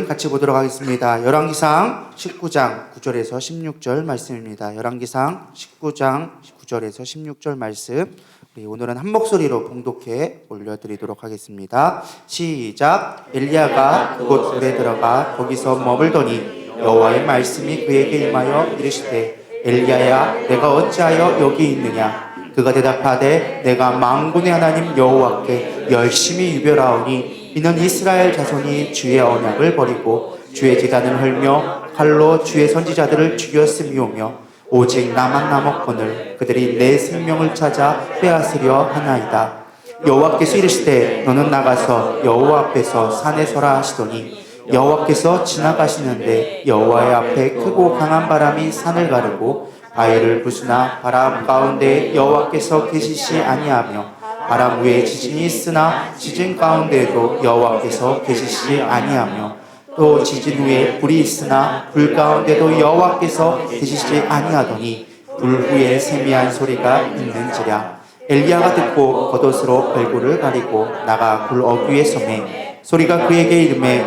같이 보도록 하겠습니다. 열왕기상 19장 9절에서 16절 말씀입니다. 열왕기상 19장 9절에서 16절 말씀, 우리 오늘은 한 목소리로 봉독해 올려드리도록 하겠습니다. 시작. 엘리야가 그곳 굴에 들어가 거기서 머물더니 여호와의 말씀이 그에게 임하여 이르시되, 엘리야야, 내가 어찌하여 여기 있느냐? 그가 대답하되, 내가 만군의 하나님 여호와께 열심히 유별하오니 이는 이스라엘 자손이 주의 언약을 버리고 주의 제단을 헐며 칼로 주의 선지자들을 죽였음이오며 오직 나만 남았거늘 그들이 내 생명을 찾아 빼앗으려 하나이다. 여호와께서 이르시되, 너는 나가서 여호와 앞에서 산에 서라 하시더니 여호와께서 지나가시는데 여호와의 앞에 크고 강한 바람이 산을 가르고 바위를 부수나 바람 가운데 여호와께서 계시지 아니하며 바람 위에 지진이 있으나 지진 가운데에도 여호와께서 계시지 아니하며 또 지진 위에 불이 있으나 불 가운데도 여호와께서 계시지 아니하더니 불 후에 세미한 소리가 있는지라. 엘리야가 듣고 겉옷으로 얼굴을 가리고 나가 굴 어귀에 서매 소리가 그에게 이르매,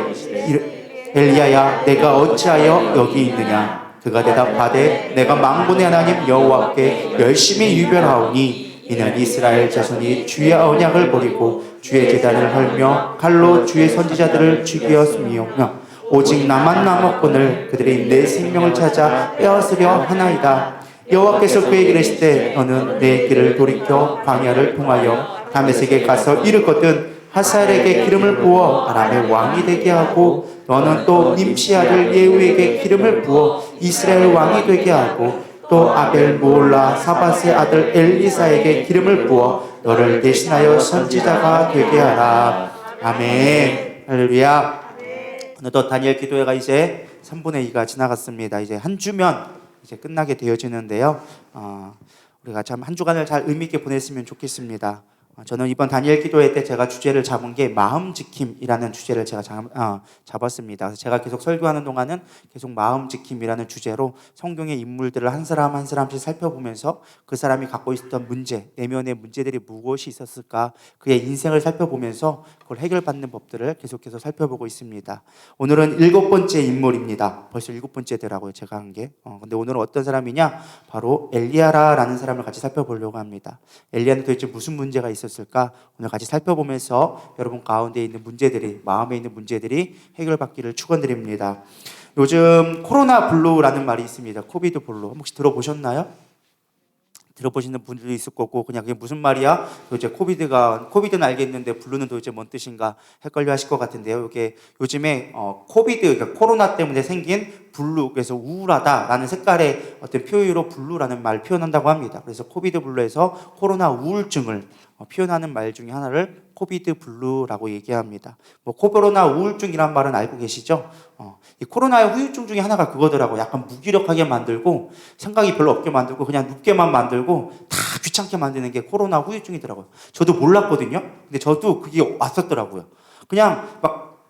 엘리야야, 내가 어찌하여 여기 있느냐? 그가 대답하되, 내가 만군의 하나님 여호와께 열심히 유별하오니 이는 이스라엘 자손이 주의 언약을 버리고 주의 제단을 헐며 칼로 주의 선지자들을 죽였음이오며 오직 나만 남았거늘 그들이 내 생명을 찾아 빼앗으려 하나이다. 여호와께서 그에게 이르시되, 너는 내 길을 돌이켜 광야를 통하여 다메섹에 가서 이르거든 하사엘에게 기름을 부어 아람의 왕이 되게 하고 너는 또 님시 아들 예후에게 기름을 부어 이스라엘 왕이 되게 하고 또 아벨 모올라 사밧의 아들 엘리사에게 기름을 부어 너를 대신하여 선지자가 되게 하라. 아멘. 할렐루야. 어느덧 다니엘 기도회가 이제 3분의 2가 지나갔습니다. 이제 한 주면 이제 끝나게 되어지는데요. 우리가 참 한 주간을 잘 의미 있게 보냈으면 좋겠습니다. 저는 이번 다니엘 기도회 때 제가 주제를 잡은 게 마음 지킴이라는 주제를 제가 잡았습니다. 그래서 제가 계속 설교하는 동안은 계속 마음 지킴이라는 주제로 성경의 인물들을 한 사람 한 사람씩 살펴보면서 그 사람이 갖고 있었던 문제, 내면의 문제들이 무엇이 있었을까, 그의 인생을 살펴보면서 그걸 해결받는 법들을 계속해서 살펴보고 있습니다. 오늘은 7번째 인물입니다. 벌써 7번째더라고요, 제가 한 게. 근데 오늘은 어떤 사람이냐? 바로 엘리야라는 사람을 같이 살펴보려고 합니다. 엘리야는 도대체 무슨 문제가 있었을까? 오늘 같이 살펴보면서 여러분 가운데 있는 문제들이, 마음에 있는 문제들이 해결받기를 축원드립니다. 요즘 코로나 블루라는 말이 있습니다. 코비드 블루. 혹시 들어보셨나요? 들어보시는 분들도 있을 거고, 그냥 그게 무슨 말이야? 도대체 코비드는 알겠는데 블루는 도대체 뭔 뜻인가 헷갈려 하실 것 같은데요. 이게 요즘에 코비드, 그러니까 코로나 때문에 생긴 블루, 그래서 우울하다라는 색깔의 어떤 표현으로 블루라는 말 표현한다고 합니다. 그래서 코비드 블루에서 코로나 우울증을 표현하는 말 중에 하나를 코비드 블루라고 얘기합니다. 코로나 우울증이란 말은 알고 계시죠? 이 코로나의 후유증 중에 하나가 그거더라고요. 약간 무기력하게 만들고 생각이 별로 없게 만들고 그냥 눕게만 만들고 다 귀찮게 만드는 게 코로나 후유증이더라고요. 저도 몰랐거든요. 근데 저도 그게 왔었더라고요. 그냥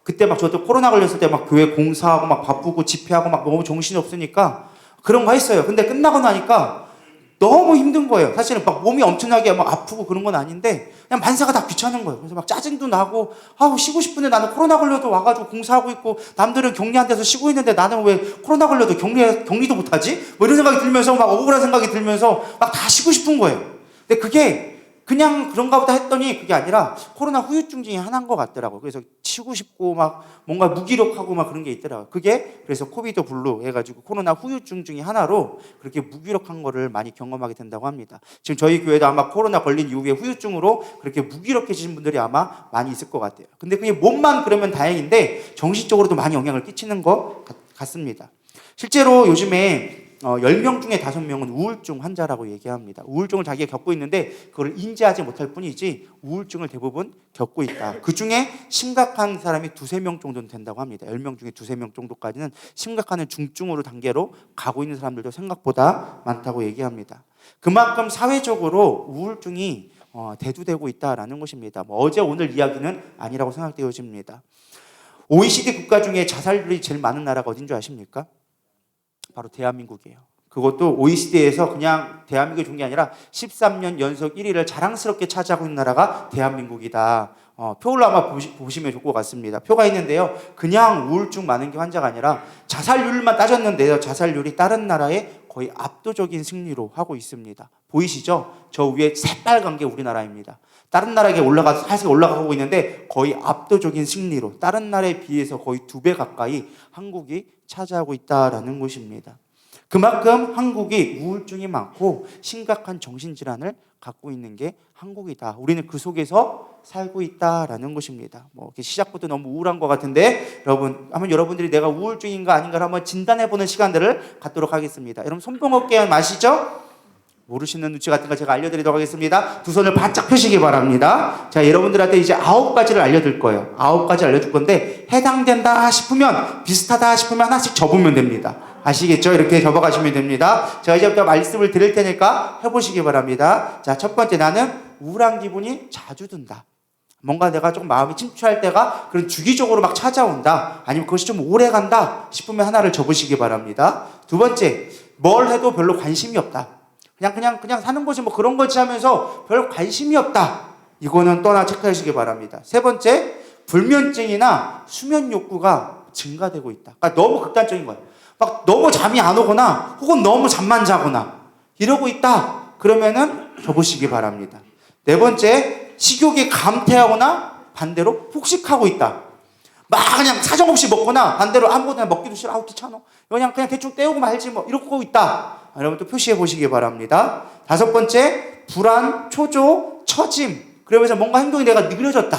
그때 저도 코로나 걸렸을 때 교회 공사하고 바쁘고 집회하고 너무 정신이 없으니까 그런 거 했어요. 근데 끝나고 나니까 너무 힘든 거예요. 사실은 몸이 엄청나게 아프고 그런 건 아닌데 그냥 만사가 다 귀찮은 거예요. 그래서 짜증도 나고 쉬고 싶은데 나는 코로나 걸려도 와가지고 공사하고 있고 남들은 격리 안 돼서 쉬고 있는데 나는 왜 코로나 걸려도 격리도 못하지? 이런 생각이 들면서 억울한 생각이 들면서 다 쉬고 싶은 거예요. 근데 그게 그냥 그런가 보다 했더니 그게 아니라 코로나 후유증 중에 하나인 것 같더라고요. 그래서 쉬고 싶고 뭔가 무기력하고 그런 게 있더라고요. 그게 그래서 코비드 블루 해가지고 코로나 후유증 중에 하나로 그렇게 무기력한 거를 많이 경험하게 된다고 합니다. 지금 저희 교회도 아마 코로나 걸린 이후에 후유증으로 그렇게 무기력해지신 분들이 아마 많이 있을 것 같아요. 근데 그게 몸만 그러면 다행인데 정신적으로도 많이 영향을 끼치는 것 같습니다. 실제로 요즘에 10명 중에 5명은 우울증 환자라고 얘기합니다. 우울증을 자기가 겪고 있는데 그걸 인지하지 못할 뿐이지 우울증을 대부분 겪고 있다. 그 중에 심각한 사람이 2-3명 정도는 된다고 합니다. 10명 중에 2-3명 정도까지는 심각한 중증으로 단계로 가고 있는 사람들도 생각보다 많다고 얘기합니다. 그만큼 사회적으로 우울증이 대두되고 있다라는 것입니다. 어제 오늘 이야기는 아니라고 생각되어집니다. OECD 국가 중에 자살률이 제일 많은 나라가 어딘 줄 아십니까? 바로 대한민국이에요. 그것도 OECD에서 그냥 대한민국이 좋은 게 아니라 13년 연속 1위를 자랑스럽게 차지하고 있는 나라가 대한민국이다. 표를 아마 보시면 좋을 것 같습니다. 표가 있는데요. 그냥 우울증 많은 게 환자가 아니라 자살률만 따졌는데요. 자살률이 다른 나라의 거의 압도적인 승리로 하고 있습니다. 보이시죠? 저 위에 새빨간 게 우리나라입니다. 다른 나라에 살짝 올라가고 있는데 거의 압도적인 승리로 다른 나라에 비해서 거의 2배 가까이 한국이 차지하고 있다라는 것입니다. 그만큼 한국이 우울증이 많고 심각한 정신질환을 갖고 있는 게 한국이다. 우리는 그 속에서 살고 있다라는 것입니다. 시작부터 너무 우울한 것 같은데 한번 여러분들이 내가 우울증인가 아닌가를 한번 진단해보는 시간들을 갖도록 하겠습니다. 여러분 손봉 어깨 마시죠? 모르시는 눈치 같은 거 제가 알려드리도록 하겠습니다. 두 손을 바짝 펴시기 바랍니다. 자, 여러분들한테 이제 9가지를 알려드릴 거예요. 9가지 알려줄 건데 해당된다 싶으면 비슷하다 싶으면 하나씩 접으면 됩니다. 아시겠죠? 이렇게 접어가시면 됩니다. 제가 이제부터 말씀을 드릴 테니까 해보시기 바랍니다. 자, 첫 번째, 나는 우울한 기분이 자주 든다. 뭔가 내가 좀 마음이 침투할 때가 그런 주기적으로 막 찾아온다. 아니면 그것이 좀 오래 간다 싶으면 하나를 접으시기 바랍니다. 두 번째, 뭘 해도 별로 관심이 없다. 그냥 사는 거지 뭐 그런 거지 하면서 별 관심이 없다. 이거는 떠나 체크하시기 바랍니다. 세 번째, 불면증이나 수면 욕구가 증가되고 있다. 그러니까 너무 극단적인 거예요. 막 너무 잠이 안 오거나 혹은 너무 잠만 자거나 이러고 있다. 그러면은 접으시기 바랍니다. 네 번째, 식욕이 감퇴하거나 반대로 폭식하고 있다. 막 그냥 사정없이 먹거나 반대로 아무거나 먹기도 싫어. 아우 귀찮아. 그냥 대충 때우고 말지 뭐 이러고 있다. 여러분 또 표시해 보시기 바랍니다. 다섯 번째, 불안, 초조, 처짐. 그러면서 뭔가 행동이 내가 느려졌다.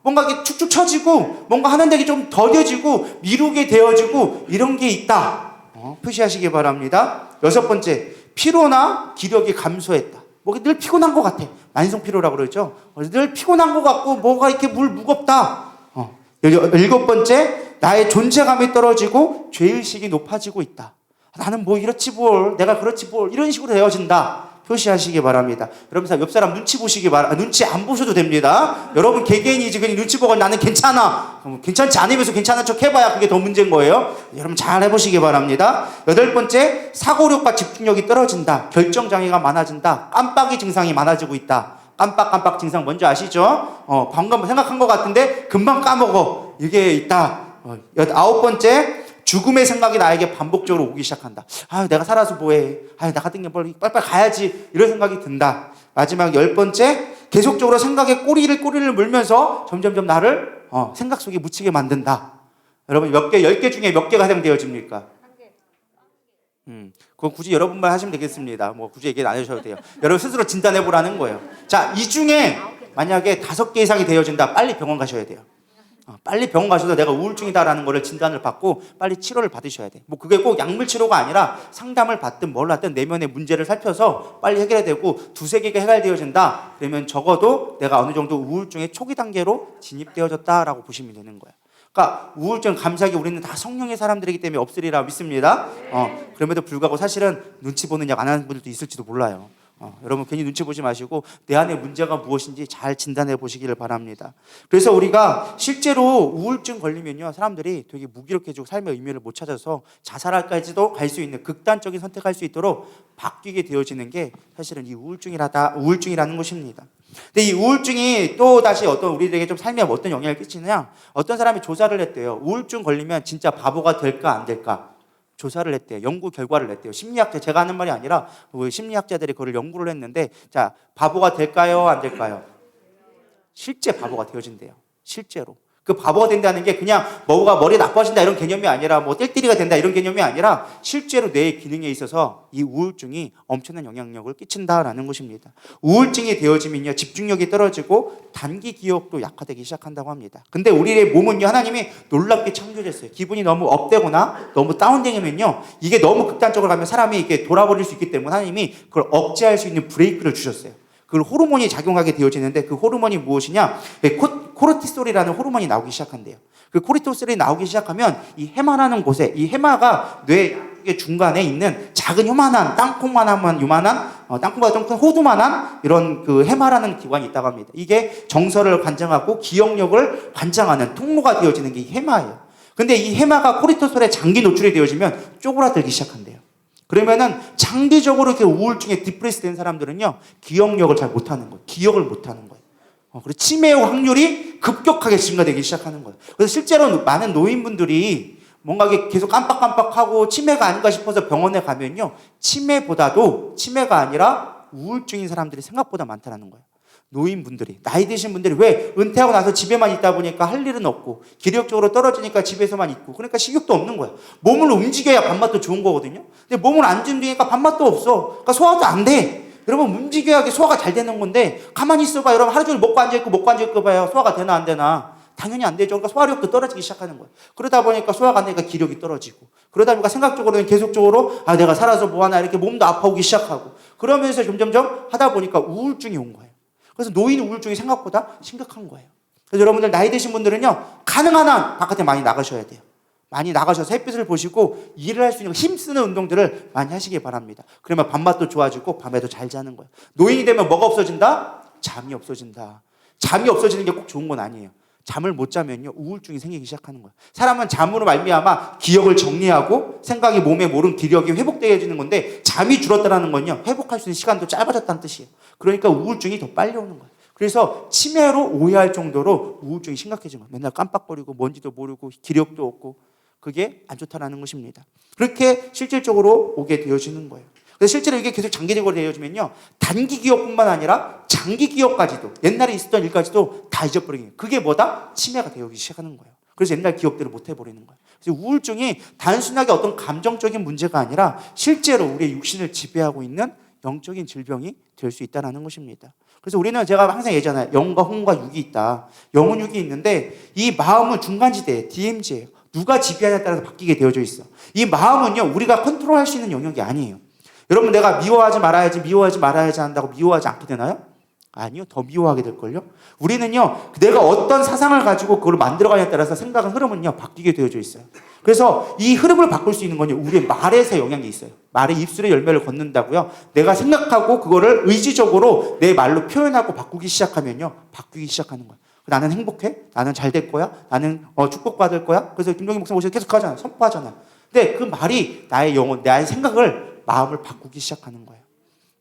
뭔가 이렇게 축축 처지고 뭔가 하는 데가 좀 더뎌지고 미루게 되어지고 이런 게 있다. 표시하시기 바랍니다. 여섯 번째, 피로나 기력이 감소했다. 늘 피곤한 것 같아. 만성 피로라고 그러죠. 늘 피곤한 것 같고 뭐가 이렇게 무겁다. 일곱 번째, 나의 존재감이 떨어지고 죄의식이 높아지고 있다. 나는 뭐 이렇지 뭘, 내가 그렇지 뭘, 이런 식으로 되어진다. 표시하시기 바랍니다. 여러분 옆 사람 눈치 보시기 바랍니다. 눈치 안 보셔도 됩니다. 여러분 개개인이지 그냥 눈치 보고 나는 괜찮아. 괜찮지 않으면서 괜찮은 척 해봐야 그게 더 문제인 거예요. 여러분 잘 해보시기 바랍니다. 여덟 번째, 사고력과 집중력이 떨어진다. 결정장애가 많아진다. 깜빡이 증상이 많아지고 있다. 깜빡 증상 뭔지 아시죠? 방금 생각한 것 같은데 금방 까먹어. 이게 있다. 아홉 번째, 죽음의 생각이 나에게 반복적으로 오기 시작한다. 내가 살아서 뭐해. 나 같은 게 빨리빨리 가야지. 이런 생각이 든다. 마지막 열 번째, 계속적으로 생각에 꼬리를 물면서 점점점 나를 생각 속에 묻히게 만든다. 여러분 10개 중에 몇 개가 해당되어집니까? 그건 굳이 여러분만 하시면 되겠습니다. 굳이 얘기 안 해주셔도 돼요. 여러분 스스로 진단해보라는 거예요. 자, 이 중에 만약에 5개 이상이 되어진다. 빨리 병원 가셔야 돼요. 빨리 병원 가셔서 내가 우울증이다라는 거를 진단을 받고 빨리 치료를 받으셔야 돼. 그게 꼭 약물 치료가 아니라 상담을 받든 뭘 하든 내면의 문제를 살펴서 빨리 해결해야 되고 2-3개가 해결되어진다. 그러면 적어도 내가 어느 정도 우울증의 초기 단계로 진입되어졌다라고 보시면 되는 거예요. 그러니까 우울증 감사하게 우리는 다 성령의 사람들이기 때문에 없으리라 믿습니다. 그럼에도 불구하고 사실은 눈치 보는 약 안 하는 분들도 있을지도 몰라요. 여러분 괜히 눈치 보지 마시고 내 안에 문제가 무엇인지 잘 진단해 보시기를 바랍니다. 그래서 우리가 실제로 우울증 걸리면요, 사람들이 되게 무기력해지고 삶의 의미를 못 찾아서 자살까지도 갈 수 있는 극단적인 선택할 수 있도록 바뀌게 되어지는 게 사실은 이 우울증이라는 것입니다. 근데 이 우울증이 또 다시 우리들에게 좀 삶에 어떤 영향을 끼치느냐? 어떤 사람이 조사를 했대요. 우울증 걸리면 진짜 바보가 될까 안 될까? 조사를 했대요. 연구 결과를 냈대요. 심리학자, 제가 하는 말이 아니라 심리학자들이 그걸 연구를 했는데, 자, 바보가 될까요? 안 될까요? 실제 바보가 되어진대요. 실제로. 그 바보가 된다는 게 그냥 뭐가 머리 나빠진다 이런 개념이 아니라 띨띨이가 된다 이런 개념이 아니라 실제로 뇌의 기능에 있어서 이 우울증이 엄청난 영향력을 끼친다라는 것입니다. 우울증이 되어지면요, 집중력이 떨어지고 단기 기억도 약화되기 시작한다고 합니다. 근데 우리의 몸은요, 하나님이 놀랍게 창조했어요. 기분이 너무 업되거나 너무 다운되면요, 이게 너무 극단적으로 가면 사람이 이렇게 돌아버릴 수 있기 때문에 하나님이 그걸 억제할 수 있는 브레이크를 주셨어요. 그 호르몬이 작용하게 되어지는데 그 호르몬이 무엇이냐? 코르티솔이라는 호르몬이 나오기 시작한대요. 그 코르티솔이 나오기 시작하면 이 해마라는 곳에, 이 해마가 뇌 중간에 있는 작은 요만한 땅콩보다 좀 큰 호두만한 이런 그 해마라는 기관이 있다고 합니다. 이게 정서를 관장하고 기억력을 관장하는 통로가 되어지는 게 이 해마예요. 근데 이 해마가 코르티솔에 장기 노출이 되어지면 쪼그라들기 시작한대요. 그러면은 장기적으로 이렇게 우울증에 디프레스 된 사람들은요, 기억력을 잘 못하는 거예요. 기억을 못하는 거예요. 그리고 치매 확률이 급격하게 증가되기 시작하는 거예요. 그래서 실제로 많은 노인분들이 뭔가 이게 계속 깜빡깜빡하고 치매가 아닌가 싶어서 병원에 가면요, 치매가 아니라 우울증인 사람들이 생각보다 많다는 거예요. 노인분들이, 나이 드신 분들이 왜 은퇴하고 나서 집에만 있다 보니까 할 일은 없고 기력적으로 떨어지니까 집에서만 있고, 그러니까 식욕도 없는 거야. 몸을 움직여야 밥맛도 좋은 거거든요. 근데 몸을 안 움직이니까 밥맛도 없어. 그러니까 소화도 안 돼. 여러분, 움직여야 소화가 잘 되는 건데 가만히 있어봐. 여러분, 하루 종일 먹고 앉아있고 봐요. 소화가 되나 안 되나? 당연히 안 되죠. 그러니까 소화력도 떨어지기 시작하는 거예요. 그러다 보니까 소화가 안 되니까 기력이 떨어지고, 그러다 보니까 생각적으로는 계속적으로 내가 살아서 뭐하나 이렇게 몸도 아파오기 시작하고, 그러면서 점점점 하다 보니까 우울증이 온 거예요. 그래서 노인 우울증이 생각보다 심각한 거예요. 그래서 여러분들 나이 드신 분들은요, 가능한 한 바깥에 많이 나가셔야 돼요. 많이 나가셔서 햇빛을 보시고 일을 할 수 있는 힘쓰는 운동들을 많이 하시기 바랍니다. 그러면 밤맛도 좋아지고 밤에도 잘 자는 거예요. 노인이 되면 뭐가 없어진다? 잠이 없어진다. 잠이 없어지는 게 꼭 좋은 건 아니에요. 잠을 못 자면요, 우울증이 생기기 시작하는 거예요. 사람은 잠으로 말미암아 기억을 정리하고 생각이 몸에 모른 기력이 회복되어지는 건데, 잠이 줄었다는 건요, 회복할 수 있는 시간도 짧아졌다는 뜻이에요. 그러니까 우울증이 더 빨리 오는 거예요. 그래서 치매로 오해할 정도로 우울증이 심각해진 거예요. 맨날 깜빡거리고 뭔지도 모르고 기력도 없고, 그게 안 좋다는 것입니다. 그렇게 실질적으로 오게 되어지는 거예요. 그래서 실제로 이게 계속 장기적으로 되어지면요, 단기 기억뿐만 아니라 장기 기억까지도, 옛날에 있었던 일까지도 다 잊어버리는 거예요. 그게 뭐다? 치매가 되기 시작하는 거예요. 그래서 옛날 기억들을 못 해버리는 거예요. 그래서 우울증이 단순하게 어떤 감정적인 문제가 아니라 실제로 우리의 육신을 지배하고 있는 영적인 질병이 될 수 있다는 것입니다. 그래서 우리는, 제가 항상 얘기하잖아요. 영과 혼과 육이 있다. 영은 육이 있는데 이 마음은 중간지대에 DMZ예요. 누가 지배하냐에 따라서 바뀌게 되어져 있어. 이 마음은요, 우리가 컨트롤할 수 있는 영역이 아니에요. 여러분, 내가 미워하지 말아야지 한다고 미워하지 않게 되나요? 아니요. 더 미워하게 될걸요? 우리는요, 내가 어떤 사상을 가지고 그걸 만들어가냐에 따라서 생각의 흐름은요, 바뀌게 되어져 있어요. 그래서 이 흐름을 바꿀 수 있는 건요, 우리의 말에서 영향이 있어요. 말의 입술의 열매를 걷는다고요. 내가 생각하고 그거를 의지적으로 내 말로 표현하고 바꾸기 시작하면요, 바뀌기 시작하는 거예요. 나는 행복해? 나는 잘 될 거야? 나는 축복받을 거야? 그래서 김종인 목사 모셔서 계속 하잖아요. 선포하잖아요. 근데 그 말이 나의 영혼, 나의 생각을, 마음을 바꾸기 시작하는 거예요.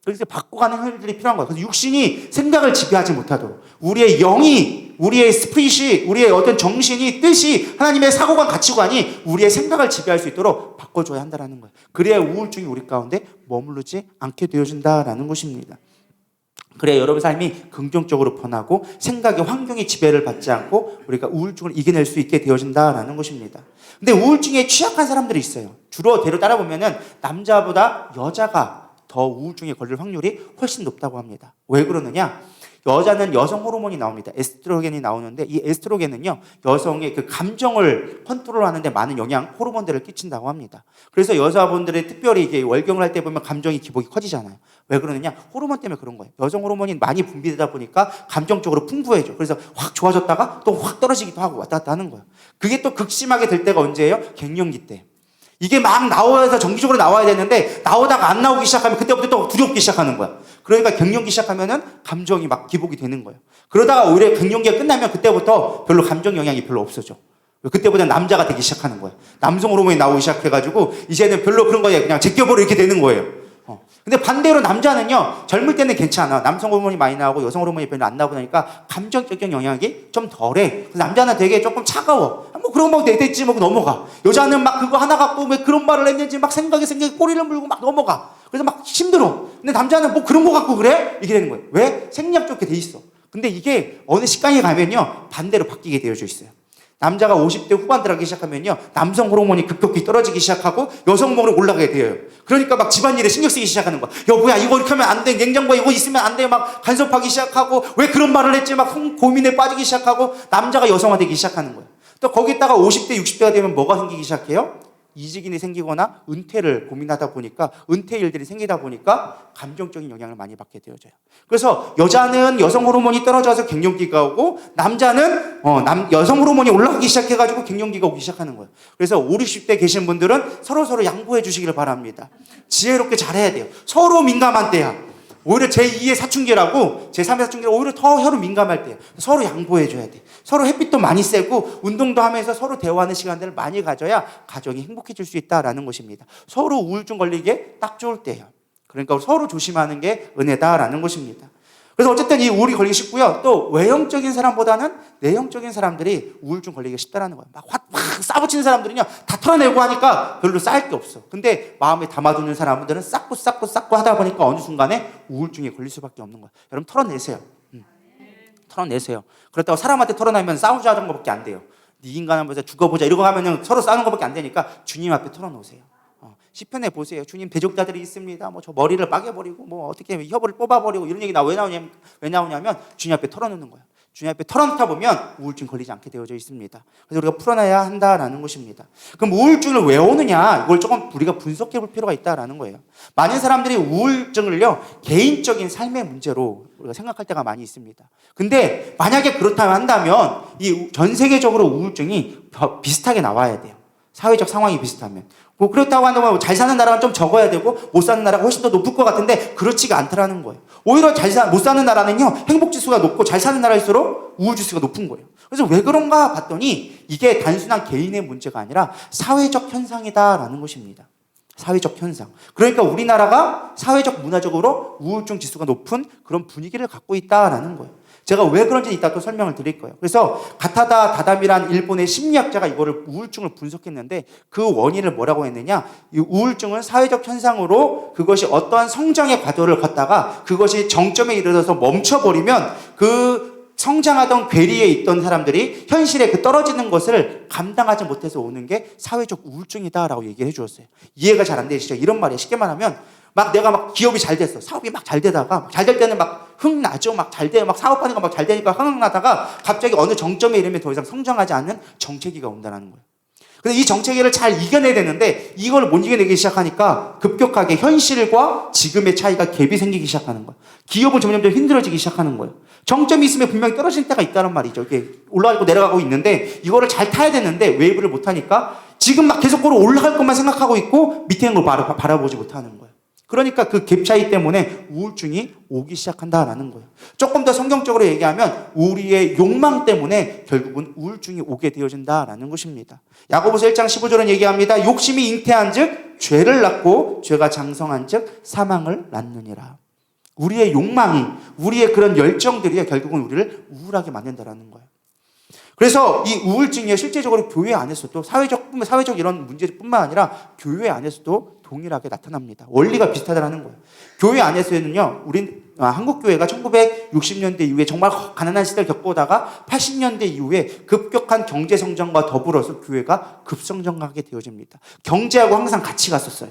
그래서 바꿔가는 일들이 필요한 거예요. 그래서 육신이 생각을 지배하지 못하도록, 우리의 영이, 우리의 스피릿이, 우리의 어떤 정신이, 뜻이, 하나님의 사고관, 가치관이 우리의 생각을 지배할 수 있도록 바꿔줘야 한다는 거예요. 그래야 우울증이 우리 가운데 머무르지 않게 되어진다라는 것입니다. 그래야 여러분 삶이 긍정적으로 변하고 생각의 환경의 지배를 받지 않고 우리가 우울증을 이겨낼 수 있게 되어진다라는 것입니다. 근데 우울증에 취약한 사람들이 있어요. 주로 대로 따라보면은 남자보다 여자가 더 우울증에 걸릴 확률이 훨씬 높다고 합니다. 왜 그러느냐? 여자는 여성 호르몬이 나옵니다. 에스트로겐이 나오는데, 이 에스트로겐은요, 여성의 그 감정을 컨트롤하는 데 많은 호르몬들을 끼친다고 합니다. 그래서 여자분들의 특별히 이게 월경을 할 때 보면 감정이 기복이 커지잖아요. 왜 그러느냐? 호르몬 때문에 그런 거예요. 여성 호르몬이 많이 분비되다 보니까 감정적으로 풍부해져. 그래서 확 좋아졌다가 또 확 떨어지기도 하고 왔다 갔다 하는 거예요. 그게 또 극심하게 될 때가 언제예요? 갱년기 때. 이게 막 나와서 정기적으로 나와야 되는데 나오다가 안 나오기 시작하면 그때부터 또 두렵기 시작하는 거야. 그러니까 갱년기 시작하면은 감정이 막 기복이 되는 거예요. 그러다가 오히려 갱년기가 끝나면 그때부터 별로 감정 영향이 별로 없어져. 그때부터 남자가 되기 시작하는 거예요. 남성 호르몬이 나오기 시작해가지고 이제는 별로 그런 거에 그냥 제껴버려 이렇게 되는 거예요. 근데 반대로 남자는요, 젊을 때는 괜찮아. 남성 호르몬이 많이 나오고 여성 호르몬이 별로 안 나오고 나니까 감정적인 영향이 좀 덜해. 그래서 남자는 되게 조금 차가워. 뭐 그런 거 됐지 뭐 넘어가. 여자는 막 그거 하나 갖고 왜 그런 말을 했는지 막 생각이 꼬리를 물고 막 넘어가. 그래서 막 힘들어. 근데 남자는 뭐 그런 거 갖고 그래? 이게 되는 거예요. 왜? 생리학 좋게 돼 있어. 근데 이게 어느 식당에 가면요, 반대로 바뀌게 되어져 있어요. 남자가 50대 후반 들어가기 시작하면요, 남성 호르몬이 급격히 떨어지기 시작하고 여성 호르몬이 올라가게 돼요. 그러니까 막 집안일에 신경 쓰기 시작하는 거야. 여보야, 이거 이렇게 하면 안 돼. 냉장고에 이거 있으면 안 돼. 막 간섭하기 시작하고, 왜 그런 말을 했지? 막 고민에 빠지기 시작하고, 남자가 여성화되기 시작하는 거예요. 또 거기다가 50대, 60대가 되면 뭐가 생기기 시작해요? 이직인이 생기거나 은퇴를 고민하다 보니까, 은퇴 일들이 생기다 보니까 감정적인 영향을 많이 받게 되어져요. 그래서 여자는 여성 호르몬이 떨어져서 갱년기가 오고, 남자는 여성 호르몬이 올라가기 시작해가지고 갱년기가 오기 시작하는 거예요. 그래서 50, 60대 계신 분들은 서로 양보해 주시기를 바랍니다. 지혜롭게 잘해야 돼요. 서로 민감한 때야. 오히려 제2의 사춘기라고, 제3의 사춘기라고 오히려 더 서로 민감할 때예요. 서로 양보해 줘야 돼. 서로 햇빛도 많이 쐬고 운동도 하면서 서로 대화하는 시간들을 많이 가져야 가정이 행복해질 수 있다라는 것입니다. 서로 우울증 걸리게 딱 좋을 때예요. 그러니까 서로 조심하는 게 은혜다라는 것입니다. 그래서 어쨌든 이 우울이 걸리기 쉽고요. 또 외형적인 사람보다는 내형적인 사람들이 우울증 걸리기가 쉽다라는 거예요. 막 싸붙이는 사람들은요, 다 털어내고 하니까 별로 쌓일 게 없어. 근데 마음에 담아두는 사람들은 쌓고 하다 보니까 어느 순간에 우울증에 걸릴 수밖에 없는 거예요. 여러분 털어내세요. 털어내세요. 그렇다고 사람한테 털어내면 싸우자는 것밖에 안 돼요. 네 인간한 보자, 죽어보자 이러고 하면 서로 싸우는 것밖에 안 되니까 주님 앞에 털어놓으세요. 시편에 보세요. 주님 대적자들이 있습니다. 뭐 저 머리를 빠개버리고 뭐 어떻게 혀를 뽑아버리고 이런 얘기 왜 나오냐면 주님 앞에 털어놓는 거예요. 주님 앞에 털어놓다 보면 우울증 걸리지 않게 되어져 있습니다. 그래서 우리가 풀어내야 한다라는 것입니다. 그럼 우울증을 왜 오느냐? 이걸 조금 우리가 분석해 볼 필요가 있다라는 거예요. 많은 사람들이 우울증을요, 개인적인 삶의 문제로 우리가 생각할 때가 많이 있습니다. 근데 만약에 그렇다면 한다면 이 전 세계적으로 우울증이 비슷하게 나와야 돼요. 사회적 상황이 비슷하면. 뭐 그렇다고 한다면 잘 사는 나라가 좀 적어야 되고 못 사는 나라가 훨씬 더 높을 것 같은데 그렇지가 않다라는 거예요. 오히려 못 사는 나라는요, 행복지수가 높고 잘 사는 나라일수록 우울지수가 높은 거예요. 그래서 왜 그런가 봤더니 이게 단순한 개인의 문제가 아니라 사회적 현상이다라는 것입니다. 사회적 현상. 그러니까 우리나라가 사회적 문화적으로 우울증 지수가 높은 그런 분위기를 갖고 있다라는 거예요. 제가 왜 그런지 이따 또 설명을 드릴 거예요. 그래서 가타다 다담이란 일본의 심리학자가 이거를 우울증을 분석했는데 그 원인을 뭐라고 했느냐? 이 우울증은 사회적 현상으로 그것이 어떠한 성장의 과도를 걷다가 그것이 정점에 이르러서 멈춰버리면 그 성장하던 괴리에 있던 사람들이 현실에 그 떨어지는 것을 감당하지 못해서 오는 게 사회적 우울증이다라고 얘기를 해주었어요. 이해가 잘 안 되시죠? 이런 말이에요. 쉽게 말하면 내가 기업이 잘 됐어. 사업이 막 잘 되다가 잘 될 때는 막 흥나죠. 막 잘 돼요. 막 사업하는 거 막 잘 되니까 흥나다가 갑자기 어느 정점에 이르면 더 이상 성장하지 않는 정체기가 온다는 거예요. 근데 이 정체기를 잘 이겨내야 되는데 이걸 못 이겨내기 시작하니까 급격하게 현실과 지금의 차이가 갭이 생기기 시작하는 거예요. 기업은 점점 힘들어지기 시작하는 거예요. 정점이 있으면 분명히 떨어질 때가 있다는 말이죠. 이게 올라가고 내려가고 있는데 이거를 잘 타야 되는데 웨이브를 못 타니까 지금 막 계속 올라갈 것만 생각하고 있고 밑에 있는 걸 바라보지 못하는 거예요. 그러니까 그 갭 차이 때문에 우울증이 오기 시작한다라는 거예요. 조금 더 성경적으로 얘기하면 우리의 욕망 때문에 결국은 우울증이 오게 되어진다라는 것입니다. 야고보서 1장 15절은 얘기합니다. 욕심이 잉태한 즉 죄를 낳고 죄가 장성한 즉 사망을 낳느니라. 우리의 욕망이, 우리의 그런 열정들이 결국은 우리를 우울하게 만든다라는 거예요. 그래서 이 우울증이 실제적으로 교회 안에서도 사회적 이런 문제뿐만 아니라 교회 안에서도 동일하게 나타납니다. 원리가 비슷하다는 거예요. 교회 안에서는요, 한국 교회가 1960년대 이후에 정말 가난한 시대를 겪어오다가 80년대 이후에 급격한 경제 성장과 더불어서 교회가 급성장하게 되어집니다. 경제하고 항상 같이 갔었어요.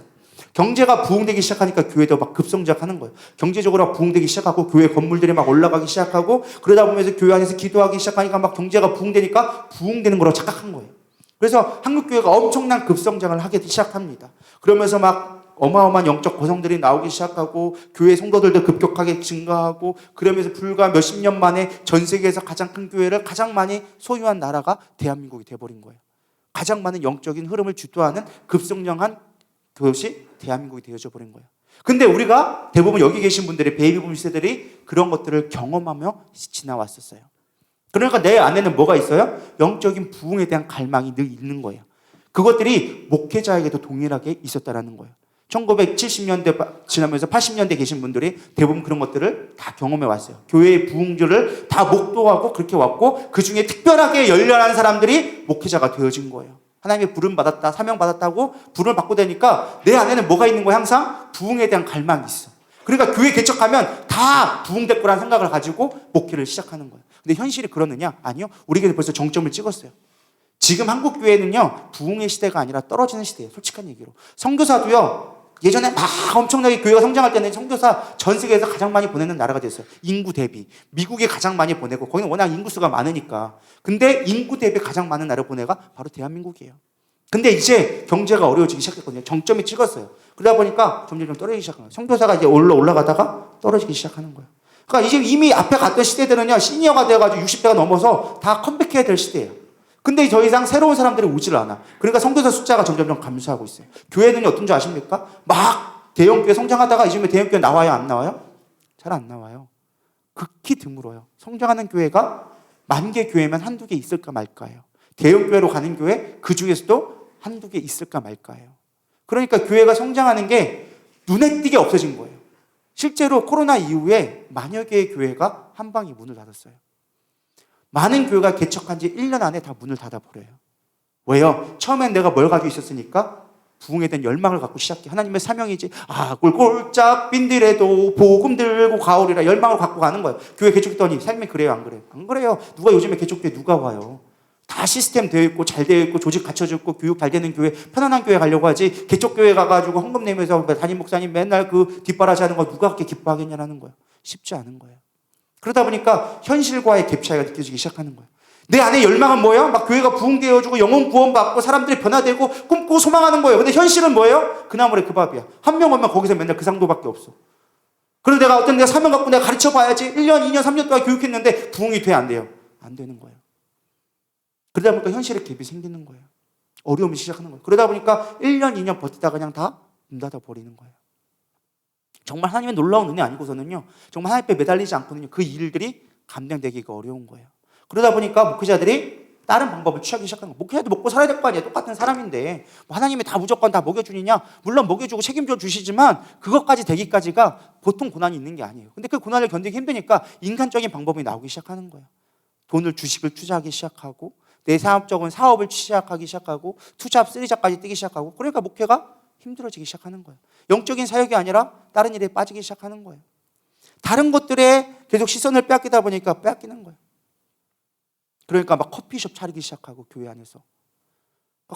경제가 부흥되기 시작하니까 교회도 막 급성장하는 거예요. 경제적으로 부흥되기 시작하고 교회 건물들이 막 올라가기 시작하고 그러다 보면서 교회 안에서 기도하기 시작하니까 막 경제가 부흥되니까 부흥되는 거라고 착각한 거예요. 그래서 한국교회가 엄청난 급성장을 하기 시작합니다. 그러면서 막 어마어마한 영적 고성들이 나오기 시작하고 교회 성도들도 급격하게 증가하고 그러면서 불과 몇십 년 만에 전 세계에서 가장 큰 교회를 가장 많이 소유한 나라가 대한민국이 돼버린 거예요. 가장 많은 영적인 흐름을 주도하는 급성장한 그것이 대한민국이 되어져 버린 거예요. 근데 우리가 대부분 여기 계신 분들이 베이비붐 세대들이 그런 것들을 경험하며 지나왔었어요. 그러니까 내 안에는 뭐가 있어요? 영적인 부흥에 대한 갈망이 늘 있는 거예요. 그것들이 목회자에게도 동일하게 있었다라는 거예요. 1970년대 지나면서 80년대 계신 분들이 대부분 그런 것들을 다 경험해 왔어요. 교회의 부흥주를 다 목도하고 그렇게 왔고 그 중에 특별하게 열렬한 사람들이 목회자가 되어진 거예요. 하나님의 부름 받았다, 사명 받았다고 부름을 받고 되니까 내 안에는 뭐가 있는 거야? 항상 부흥에 대한 갈망이 있어. 그러니까 교회 개척하면 다 부흥될 거라는 생각을 가지고 목회를 시작하는 거예요. 근데 현실이 그러느냐? 아니요. 우리에게 벌써 정점을 찍었어요. 지금 한국 교회는요, 부흥의 시대가 아니라 떨어지는 시대예요. 솔직한 얘기로. 선교사도요, 예전에 막 엄청나게 교회가 성장할 때는 선교사 전 세계에서 가장 많이 보내는 나라가 됐어요. 인구 대비. 미국에 가장 많이 보내고, 거기는 워낙 인구수가 많으니까. 근데 인구 대비 가장 많은 나라 보내가 바로 대한민국이에요. 근데 이제 경제가 어려워지기 시작했거든요. 정점이 찍었어요. 그러다 보니까 점점 떨어지기 시작한 거예요. 선교사가 이제 올라가다가 떨어지기 시작하는 거예요. 그러니까 이제 이미 앞에 갔던 시대들은요, 시니어가 되어가지고 60대가 넘어서 다 컴백해야 될 시대예요. 근데 더 이상 새로운 사람들이 오질 않아. 그러니까 선교사 숫자가 점점 감소하고 있어요. 교회는 어떤 줄 아십니까? 막 대형교회 성장하다가 이즘에 대형교회 나와요? 안 나와요? 잘 안 나와요. 극히 드물어요. 성장하는 교회가 10,000개 교회면 한두 개 있을까 말까예요. 대형교회로 가는 교회 그 중에서도 한두 개 있을까 말까예요. 그러니까 교회가 성장하는 게 눈에 띄게 없어진 거예요. 실제로 코로나 이후에 만여 개의 교회가 한 방에 문을 닫았어요. 많은 교회가 개척한 지 1년 안에 다 문을 닫아버려요. 왜요? 처음엔 내가 뭘 가지고 있었으니까 부흥에 대한 열망을 갖고 시작해. 하나님의 사명이지. 꿀꿀짝 빈들에도 복음 들고 가오리라 열망을 갖고 가는 거예요. 교회 개척했더니 삶이 그래요, 안 그래요? 안 그래요. 누가 요즘에 개척교회 누가 와요? 다 시스템 되어 있고 잘 되어 있고 조직 갖춰져 있고 교육 잘 되는 교회, 편안한 교회 가려고 하지. 개척교회 가가지고 헌금 내면서 담임 목사님 맨날 그 뒷바라지 하는 거 누가 그렇게 기뻐하겠냐라는 거예요. 쉽지 않은 거예요. 그러다 보니까 현실과의 갭 차이가 느껴지기 시작하는 거예요. 내 안에 열망은 뭐예요? 막 교회가 부흥되어지고 영혼 구원받고 사람들이 변화되고 꿈꾸고 소망하는 거예요. 근데 현실은 뭐예요? 그나물의 그 밥이야. 한 명 오면 거기서 맨날 그 상도밖에 없어. 그래서 내가 어떤 내가 사명 갖고 내가 가르쳐 봐야지. 1년, 2년, 3년 동안 교육했는데 부흥이 돼, 안 돼요? 안 되는 거예요. 그러다 보니까 현실의 갭이 생기는 거예요. 어려움이 시작하는 거예요. 그러다 보니까 1년, 2년 버티다가 그냥 다 문 닫아 버리는 거예요. 정말 하나님의 놀라운 은혜 아니고서는요, 정말 하나님 앞에 매달리지 않고는요, 그 일들이 감당되기가 어려운 거예요. 그러다 보니까 목회자들이 다른 방법을 취하기 시작하는 거예요. 목회자도 먹고 살아야 될 거 아니에요. 똑같은 사람인데 뭐 하나님이 다 무조건 다 먹여주느냐? 물론 먹여주고 책임져 주시지만 그것까지 되기까지가 보통 고난이 있는 게 아니에요. 근데 그 고난을 견디기 힘드니까 인간적인 방법이 나오기 시작하는 거예요. 돈을 주식을 투자하기 시작하고 내 사업적인 사업을 시작하기 시작하고 투잡, 쓰리잡까지 뛰기 시작하고 그러니까 목회가 힘들어지기 시작하는 거예요. 영적인 사역이 아니라 다른 일에 빠지기 시작하는 거예요. 다른 것들에 계속 시선을 빼앗기다 보니까 빼앗기는 거예요. 그러니까 막 커피숍 차리기 시작하고 교회 안에서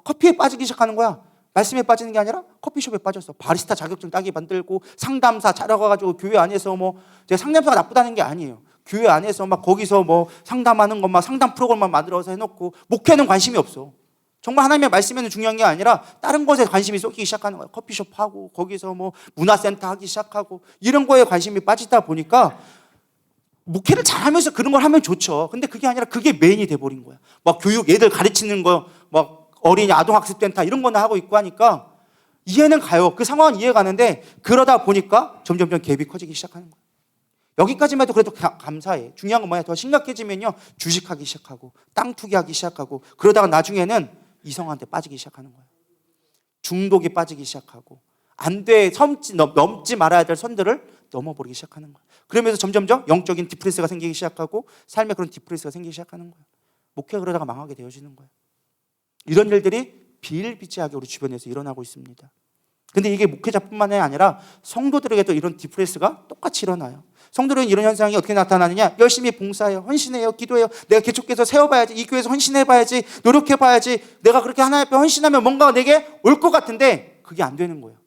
커피에 빠지기 시작하는 거야. 말씀에 빠지는 게 아니라 커피숍에 빠졌어. 바리스타 자격증 따기 만들고 상담사 차려가지고 교회 안에서 뭐 제가 상담사가 나쁘다는 게 아니에요. 교회 안에서 막 거기서 뭐 상담하는 것만 상담 프로그램만 만들어서 해놓고 목회는 관심이 없어. 정말 하나님의 말씀에는 중요한 게 아니라 다른 것에 관심이 쏟기기 시작하는 거예요. 커피숍 하고 거기서 뭐 문화센터 하기 시작하고 이런 거에 관심이 빠지다 보니까 목회를 잘하면서 그런 걸 하면 좋죠. 근데 그게 아니라 그게 메인이 돼버린 거야. 막 교육, 애들 가르치는 거, 막 어린이 아동학습센터 이런 거나 하고 있고 하니까 이해는 가요. 그 상황은 이해가는데 그러다 보니까 점점점 갭이 커지기 시작하는 거예요. 여기까지만 해도 그래도 감사해. 중요한 건 뭐냐? 더 심각해지면요. 주식하기 시작하고 땅 투기하기 시작하고 그러다가 나중에는 이성한테 빠지기 시작하는 거예요. 중독에 빠지기 시작하고 안 돼, 넘지 말아야 될 선들을 넘어버리기 시작하는 거예요. 그러면서 점점점 영적인 디프레스가 생기기 시작하고 삶에 그런 디프레스가 생기기 시작하는 거예요. 목회가 그러다가 망하게 되어지는 거예요. 이런 일들이 비일비재하게 우리 주변에서 일어나고 있습니다. 근데 이게 목회자뿐만이 아니라 성도들에게도 이런 디프레스가 똑같이 일어나요. 성도들은 이런 현상이 어떻게 나타나느냐? 열심히 봉사해요. 헌신해요. 기도해요. 내가 개척해서 세워봐야지. 이 교회에서 헌신해봐야지. 노력해봐야지. 내가 그렇게 하나님 앞에 헌신하면 뭔가 내게 올 것 같은데 그게 안 되는 거예요.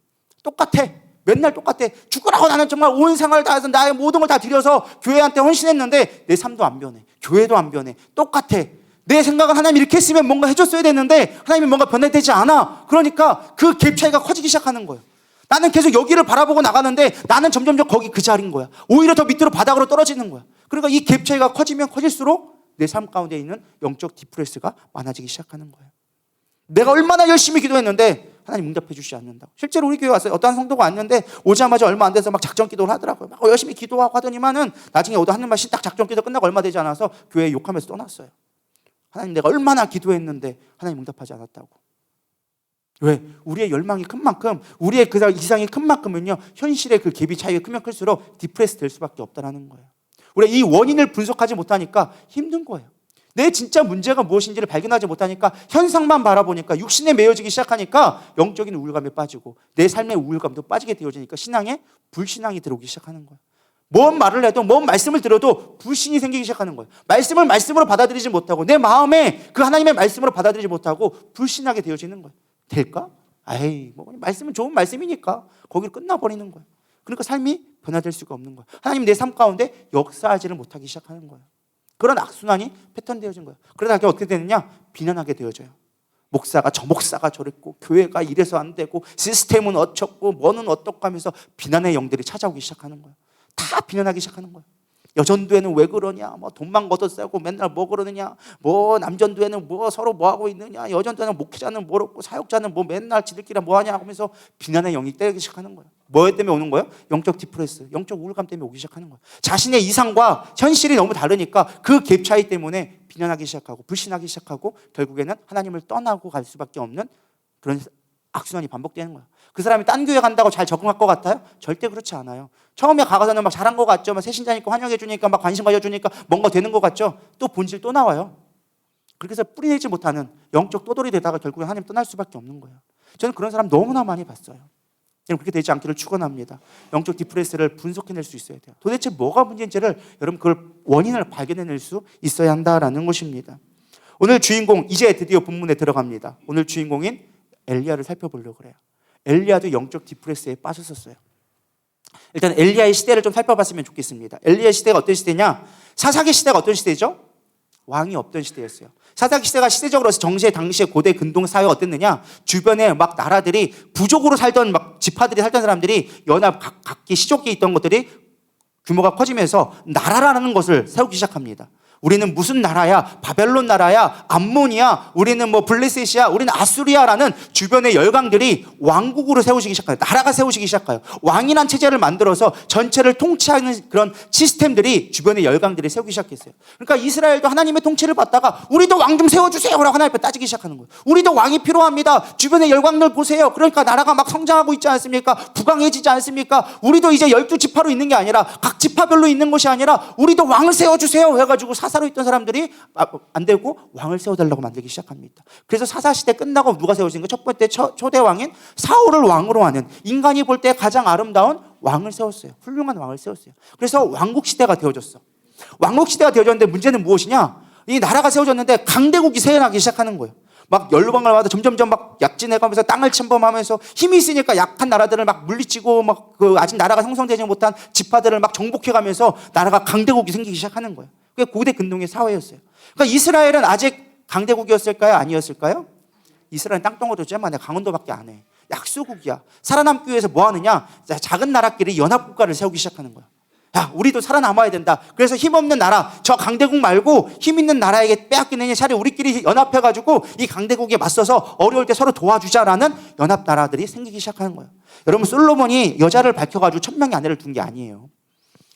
똑같아. 맨날 똑같아. 죽으라고 나는 정말 온 생활을 다해서 나의 모든 걸 다 들여서 교회한테 헌신했는데 내 삶도 안 변해. 교회도 안 변해. 똑같아. 내 생각은 하나님이 이렇게 했으면 뭔가 해줬어야 됐는데 하나님이 뭔가 변화되지 않아. 그러니까 그 갭 차이가 커지기 시작하는 거예요. 나는 계속 여기를 바라보고 나가는데 나는 점점점 거기 그 자리인 거야. 오히려 더 밑으로 바닥으로 떨어지는 거야. 그러니까 이 갭 차이가 커지면 커질수록 내 삶 가운데 있는 영적 디프레스가 많아지기 시작하는 거예요. 내가 얼마나 열심히 기도했는데 하나님 응답해 주시지 않는다고. 실제로 우리 교회 왔어요. 어떤 성도가 왔는데 오자마자 얼마 안 돼서 막 작전 기도를 하더라고요. 막 열심히 기도하고 하더니만은 나중에 오도 하는 말씩 딱 작전 기도 끝나고 얼마 되지 않아서 교회에 욕하면서 떠났어요. 하나님 내가 얼마나 기도했는데 하나님 응답하지 않았다고. 왜? 우리의 열망이 큰 만큼 우리의 그 이상이 큰 만큼은요 현실의 그 갭이 차이가 크면 클수록 디프레스 될 수밖에 없다는 거예요. 우리가 이 원인을 분석하지 못하니까 힘든 거예요. 내 진짜 문제가 무엇인지를 발견하지 못하니까 현상만 바라보니까 육신에 매여지기 시작하니까 영적인 우울감에 빠지고 내 삶의 우울감도 빠지게 되어지니까 신앙에 불신앙이 들어오기 시작하는 거예요. 뭔 말을 해도 뭔 말씀을 들어도 불신이 생기기 시작하는 거예요. 말씀을 말씀으로 받아들이지 못하고 내 마음에 그 하나님의 말씀으로 받아들이지 못하고 불신하게 되어지는 거예요. 될까? 에이, 뭐 말씀은 좋은 말씀이니까 거기로 끝나버리는 거예요. 그러니까 삶이 변화될 수가 없는 거예요. 하나님 내 삶 가운데 역사하지를 못하기 시작하는 거예요. 그런 악순환이 패턴되어진 거예요. 그러다가 어떻게 되느냐? 비난하게 되어져요. 목사가 저 목사가 저랬고 교회가 이래서 안 되고 시스템은 어쩌고 뭐는 어떻고 하면서 비난의 영들이 찾아오기 시작하는 거예요. 다 비난하기 시작하는 거예요. 여전도에는 왜 그러냐? 뭐 돈만 걷어쓰고 맨날 뭐 그러느냐? 뭐 남전도에는 뭐 서로 뭐 하고 있느냐? 여전도에는 목회자는 뭐렇고 사역자는 뭐 맨날 지들끼리 뭐 하냐? 하면서 비난의 영이 때리기 시작하는 거예요. 뭐 때문에 오는 거예요? 영적 디프레스, 영적 우울감 때문에 오기 시작하는 거예요. 자신의 이상과 현실이 너무 다르니까 그 갭 차이 때문에 비난하기 시작하고 불신하기 시작하고 결국에는 하나님을 떠나고 갈 수밖에 없는 그런 악순환이 반복되는 거야. 그 사람이 딴 교회 간다고 잘 적응할 것 같아요? 절대 그렇지 않아요. 처음에 가서는 막 잘한 것 같죠. 막 새신자니까 환영해 주니까 막 관심 가져주니까 뭔가 되는 것 같죠. 또 본질 또 나와요. 그렇게 해서 뿌리내지 못하는 영적 또돌이 되다가 결국에 하나님 떠날 수밖에 없는 거예요. 저는 그런 사람 너무나 많이 봤어요. 여러분 그렇게 되지 않기를 축원합니다. 영적 디프레스를 분석해낼 수 있어야 돼요. 도대체 뭐가 문제인지를 여러분 그걸 원인을 발견해낼 수 있어야 한다라는 것입니다. 오늘 주인공 이제 드디어 본문에 들어갑니다. 오늘 주인공인 엘리야를 살펴보려고 그래요. 엘리야도 영적 디프레스에 빠졌었어요. 일단 엘리야의 시대를 좀 살펴봤으면 좋겠습니다. 엘리야 시대가 어떤 시대냐? 사사기 시대가 어떤 시대죠? 왕이 없던 시대였어요. 사사기 시대가 시대적으로 정시의 당시의 고대 근동 사회가 어땠느냐? 주변에 막 나라들이 부족으로 살던 막 지파들이 살던 사람들이 연합 각기 시족기 있던 것들이 규모가 커지면서 나라라는 것을 세우기 시작합니다. 우리는 무슨 나라야? 바벨론 나라야? 암몬이야? 우리는 뭐 블레셋이야? 우리는 아수리아라는 주변의 열강들이 왕국으로 세우시기 시작해요. 나라가 세우시기 시작해요. 왕이란 체제를 만들어서 전체를 통치하는 그런 시스템들이 주변의 열강들이 세우기 시작했어요. 그러니까 이스라엘도 하나님의 통치를 받다가 우리도 왕 좀 세워주세요 라고 하나님 앞에 따지기 시작하는 거예요. 우리도 왕이 필요합니다. 주변의 열강들 보세요. 그러니까 나라가 막 성장하고 있지 않습니까? 부강해지지 않습니까? 우리도 이제 12지파로 있는 게 아니라 각 지파별로 있는 것이 아니라 우리도 왕을 세워주세요 해가지고 사사로 있던 사람들이 안 되고 왕을 세워달라고 만들기 시작합니다. 그래서 사사시대 끝나고 누가 세워진 거? 첫 번째 초대 왕인 사울을 왕으로 하는, 인간이 볼 때 가장 아름다운 왕을 세웠어요. 훌륭한 왕을 세웠어요. 그래서 왕국시대가 되어졌어. 왕국시대가 되어졌는데 문제는 무엇이냐? 이 나라가 세워졌는데 강대국이 세어나기 시작하는 거예요. 막 연루방을마다 점점점 막 약진해가면서 땅을 침범하면서 힘이 있으니까 약한 나라들을 막 물리치고 막 그 아직 나라가 형성되지 못한 지파들을 막 정복해가면서 나라가 강대국이 생기기 시작하는 거예요. 그게 고대 근동의 사회였어요. 그러니까 이스라엘은 아직 강대국이었을까요? 아니었을까요? 이스라엘은 땅덩어리로 쬐만해. 강원도밖에 안 해. 약소국이야. 살아남기 위해서 뭐 하느냐? 작은 나라끼리 연합국가를 세우기 시작하는 거야. 야, 우리도 살아남아야 된다. 그래서 힘없는 나라, 저 강대국 말고 힘 있는 나라에게 빼앗기느니 차라리 우리끼리 연합해가지고 이 강대국에 맞서서 어려울 때 서로 도와주자라는 연합 나라들이 생기기 시작하는 거예요. 여러분, 솔로몬이 여자를 밝혀가지고 1000명의 아내를 둔 게 아니에요.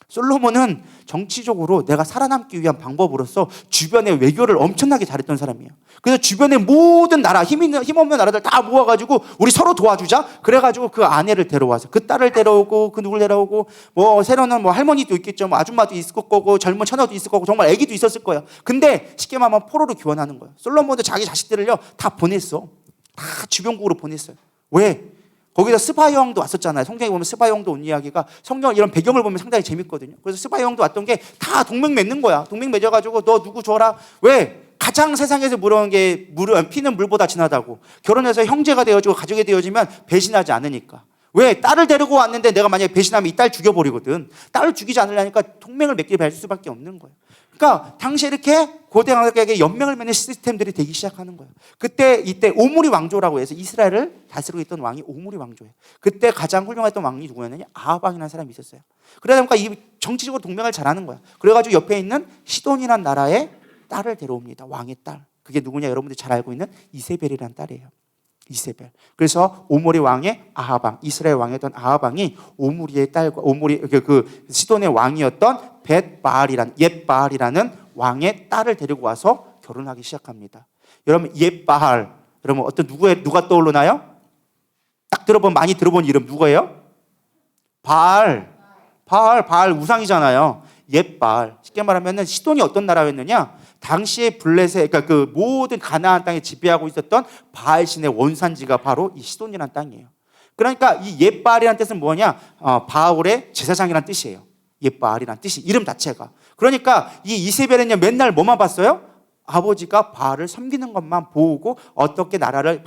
솔로몬은 정치적으로 내가 살아남기 위한 방법으로서 주변의 외교를 엄청나게 잘했던 사람이에요. 그래서 주변의 모든 나라, 힘없는 나라들 다 모아가지고 우리 서로 도와주자. 그래가지고 그 아내를 데려와서 그 딸을 데려오고 그 누굴 데려오고 뭐 새로는 뭐 할머니도 있겠죠. 뭐 아줌마도 있을 거고 젊은 처녀도 있을 거고 정말 아기도 있었을 거예요. 근데 쉽게 말하면 포로로 교환하는 거예요. 솔로몬도 자기 자식들을요 다 보냈어. 다 주변국으로 보냈어요. 왜? 거기다 스바이 왕도 왔었잖아요. 성경에 보면 스바이 왕도 온 이야기가 성경 이런 배경을 보면 상당히 재밌거든요. 그래서 스바이 왕도 왔던 게 다 동맹 맺는 거야. 동맹 맺어가지고 너 누구 줘라. 왜? 가장 세상에서 무서운 게 피는 물보다 진하다고. 결혼해서 형제가 되어지고 가족이 되어지면 배신하지 않으니까. 왜? 딸을 데리고 왔는데 내가 만약에 배신하면 이 딸 죽여버리거든. 딸을 죽이지 않으려니까 동맹을 맺게 될 수밖에 없는 거예요. 그러니까 당시에 이렇게 고대 왕국에게 연맹을 맺는 시스템들이 되기 시작하는 거예요. 이때 오므리 왕조라고 해서 이스라엘을 다스리고 있던 왕이 오므리 왕조예요. 그때 가장 훌륭했던 왕이 누구였느냐? 아합 왕이라는 사람이 있었어요. 그러다 보니까 이 정치적으로 동맹을 잘하는 거야. 그래가지고 옆에 있는 시돈이라는 나라의 딸을 데려옵니다. 왕의 딸. 그게 누구냐? 여러분들이 잘 알고 있는 이세벨이라는 딸이에요. 이세벨. 그래서 오므리 왕의 아합 왕, 이스라엘 왕이었던 아합 왕이 오므리의 딸과 그 시돈의 왕이었던 옛바알이라는 왕의 딸을 데리고 와서 결혼하기 시작합니다. 여러분 옛바알, 여러분 누가 떠오르나요? 딱 많이 들어본 이름 누구예요? 바알 우상이잖아요. 옛바알. 쉽게 말하면은 시돈이 어떤 나라였느냐? 당시에 블레셋, 그러니까 그 모든 가나안 땅에 지배하고 있었던 바알 신의 원산지가 바로 이 시돈이라는 땅이에요. 그러니까 이 옛바알이라는 뜻은 뭐냐? 바울의 제사장이라는 뜻이에요. 옛바알이라는 뜻이, 이름 자체가. 그러니까 이 이세벨은요 맨날 뭐만 봤어요? 아버지가 바알을 섬기는 것만 보고 어떻게 나라를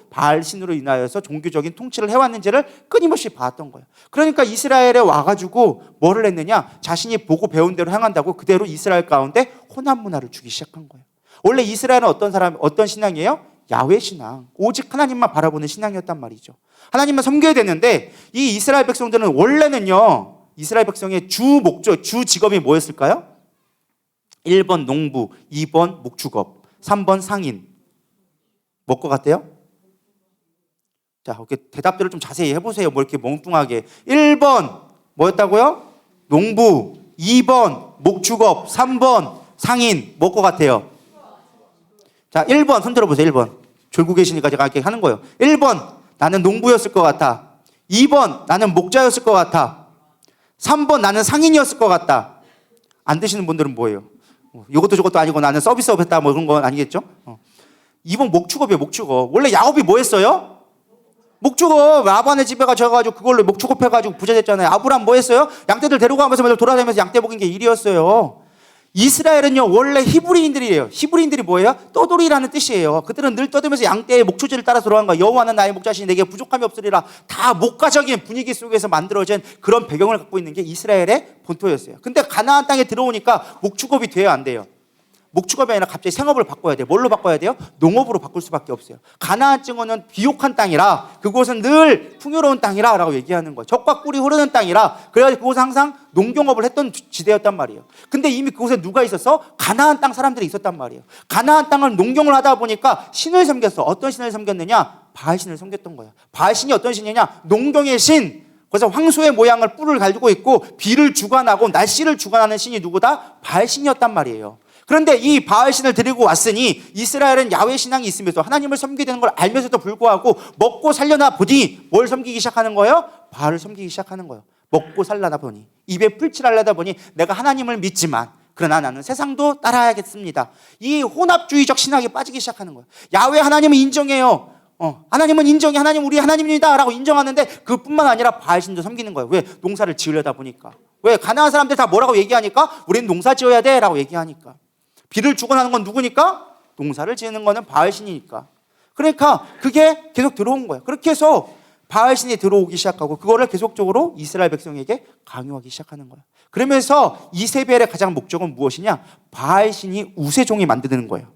바알 신으로 인하여서 종교적인 통치를 해왔는지를 끊임없이 봤던 거예요. 그러니까 이스라엘에 와가지고 뭐를 했느냐? 자신이 보고 배운 대로 행한다고 그대로 이스라엘 가운데 혼합 문화를 주기 시작한 거예요. 원래 이스라엘은 어떤 신앙이에요? 야훼 신앙. 오직 하나님만 바라보는 신앙이었단 말이죠. 하나님만 섬겨야 되는데 이 이스라엘 백성들은 원래는요 이스라엘 백성의 주 직업이 뭐였을까요? 1번 농부, 2번 목축업, 3번 상인. 뭐 것 같아요? 자, 이렇게 대답들을 좀 자세히 해보세요. 뭐 이렇게 멍뚱하게. 1번 뭐였다고요? 농부, 2번 목축업, 3번 상인. 뭐 것 같아요? 자, 1번 손 들어보세요. 1번. 졸고 계시니까 제가 이렇게 하는 거예요. 1번 나는 농부였을 것 같아. 2번 나는 목자였을 것 같아. 3번 나는 상인이었을 것 같다. 안 되시는 분들은 뭐예요? 이것도 저것도 아니고 나는 서비스업 했다 뭐 그런 건 아니겠죠? 2번 목축업이에요. 목축업. 원래 야곱이 뭐 했어요? 목축업. 라반의 집에 가셔가지고 그걸로 목축업 해가지고 부자 됐잖아요. 아브람 뭐 했어요? 양떼들 데리고 가면서 맨날 돌아다니면서 양떼 먹인 게 일이었어요. 이스라엘은요 원래 히브리인들이에요. 히브리인들이 뭐예요? 떠돌이라는 뜻이에요. 그들은 늘 떠들면서 양떼의 목초지를 따라 돌아간 거야. 여호와는 나의 목자시니 내게 부족함이 없으리라. 다 목가적인 분위기 속에서 만들어진 그런 배경을 갖고 있는 게 이스라엘의 본토였어요. 근데 가나안 땅에 들어오니까 목축업이 돼요, 안 돼요? 목축업이 아니라 갑자기 생업을 바꿔야 돼요. 뭘로 바꿔야 돼요? 농업으로 바꿀 수밖에 없어요. 가나안 증거는 비옥한 땅이라, 그곳은 늘 풍요로운 땅이라 라고 얘기하는 거예요. 젖과 꿀이 흐르는 땅이라, 그래가지고 그곳은 항상 농경업을 했던 지대였단 말이에요. 근데 이미 그곳에 누가 있었어? 가나안 땅 사람들이 있었단 말이에요. 가나안 땅을 농경을 하다 보니까 신을 섬겼어. 어떤 신을 섬겼느냐? 바알신을 섬겼던 거예요. 바알신이 어떤 신이냐? 농경의 신. 그래서 황소의 모양을 뿔을 가지고 있고 비를 주관하고 날씨를 주관하는 신이 누구다? 바알신이었단 말이에요. 그런데 이 바알신을 데리고 왔으니 이스라엘은 야훼 신앙이 있으면서 하나님을 섬기게 되는 걸 알면서도 불구하고 먹고 살려나 보니 뭘 섬기기 시작하는 거예요? 바알을 섬기기 시작하는 거예요. 먹고 살려나 보니, 입에 풀칠하려다 보니 내가 하나님을 믿지만 그러나 나는 세상도 따라야겠습니다. 이 혼합주의적 신학에 빠지기 시작하는 거예요. 야훼 하나님은 인정해요. 하나님은 인정해. 하나님 우리 하나님입니다 라고 인정하는데 그뿐만 아니라 바알신도 섬기는 거예요. 왜? 농사를 지으려다 보니까. 왜? 가나안 사람들 다 뭐라고 얘기하니까? 우리는 농사 지어야 돼 라고 얘기하니까. 비를 주관하는 건 누구니까? 농사를 지는 거는 바알신이니까. 그러니까 그게 계속 들어온 거예요. 그렇게 해서 바알신이 들어오기 시작하고 그거를 계속적으로 이스라엘 백성에게 강요하기 시작하는 거예요. 그러면서 이세벨의 가장 목적은 무엇이냐? 바알신이 우세종이 만드는 거예요.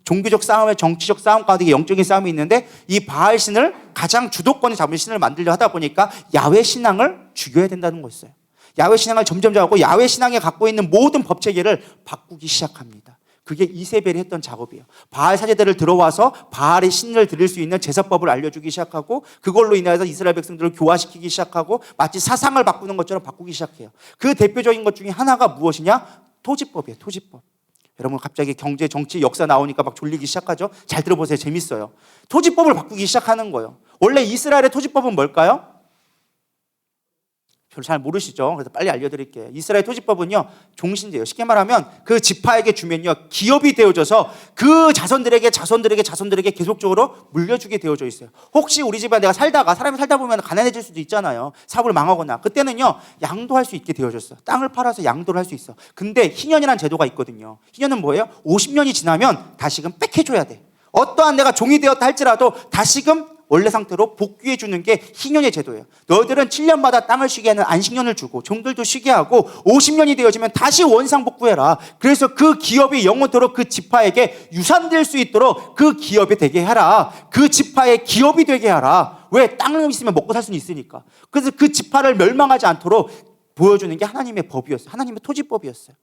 종교적 싸움에 정치적 싸움 가운데 영적인 싸움이 있는데 이 바알신을 가장 주도권을 잡은 신을 만들려 하다 보니까 야훼 신앙을 죽여야 된다는 거였어요. 야훼 신앙을 점점 잡고 야훼 신앙에 갖고 있는 모든 법 체계를 바꾸기 시작합니다. 그게 이세벨이 했던 작업이에요. 바알 사제들을 들어와서 바알의 신을 드릴 수 있는 제사법을 알려주기 시작하고 그걸로 인해서 이스라엘 백성들을 교화시키기 시작하고 마치 사상을 바꾸는 것처럼 바꾸기 시작해요. 그 대표적인 것 중에 하나가 무엇이냐? 토지법이에요. 토지법. 여러분 갑자기 경제, 정치, 역사 나오니까 막 졸리기 시작하죠? 잘 들어보세요. 재밌어요. 토지법을 바꾸기 시작하는 거예요. 원래 이스라엘의 토지법은 뭘까요? 별로 잘 모르시죠? 그래서 빨리 알려드릴게요. 이스라엘 토지법은요, 종신제예요. 쉽게 말하면 그 지파에게 주면요, 기업이 되어져서 그 자손들에게 계속적으로 물려주게 되어져 있어요. 혹시 우리 집에 내가 사람이 살다 보면 가난해질 수도 있잖아요. 사업을 망하거나. 그때는요, 양도할 수 있게 되어졌어. 땅을 팔아서 양도를 할 수 있어. 근데 희년이라는 제도가 있거든요. 희년은 뭐예요? 50년이 지나면 다시금 뺏겨줘야 돼. 어떠한 내가 종이 되었다 할지라도 다시금 원래 상태로 복귀해 주는 게 희년의 제도예요. 너희들은 7년마다 땅을 쉬게 하는 안식년을 주고 종들도 쉬게 하고 50년이 되어지면 다시 원상 복구해라. 그래서 그 기업이 영원토록 그 지파에게 유산될 수 있도록 그 기업이 되게 하라. 그 지파의 기업이 되게 하라. 왜? 땅을 있으면 먹고 살 수는 있으니까. 그래서 그 지파를 멸망하지 않도록 보여주는 게 하나님의 법이었어요. 하나님의 토지법이었어요.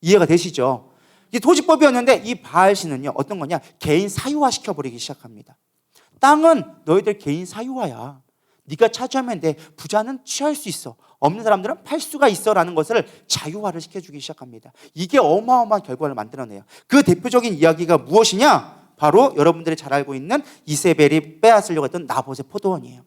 이해가 되시죠? 이 토지법이었는데 이 바알신은요, 어떤 거냐? 개인 사유화 시켜버리기 시작합니다. 땅은 너희들 개인 사유화야. 네가 차지하면 돼. 부자는 취할 수 있어. 없는 사람들은 팔 수가 있어라는 것을 자유화를 시켜주기 시작합니다. 이게 어마어마한 결과를 만들어내요. 그 대표적인 이야기가 무엇이냐? 바로 여러분들이 잘 알고 있는 이세벨이 빼앗으려고 했던 나봇의 포도원이에요.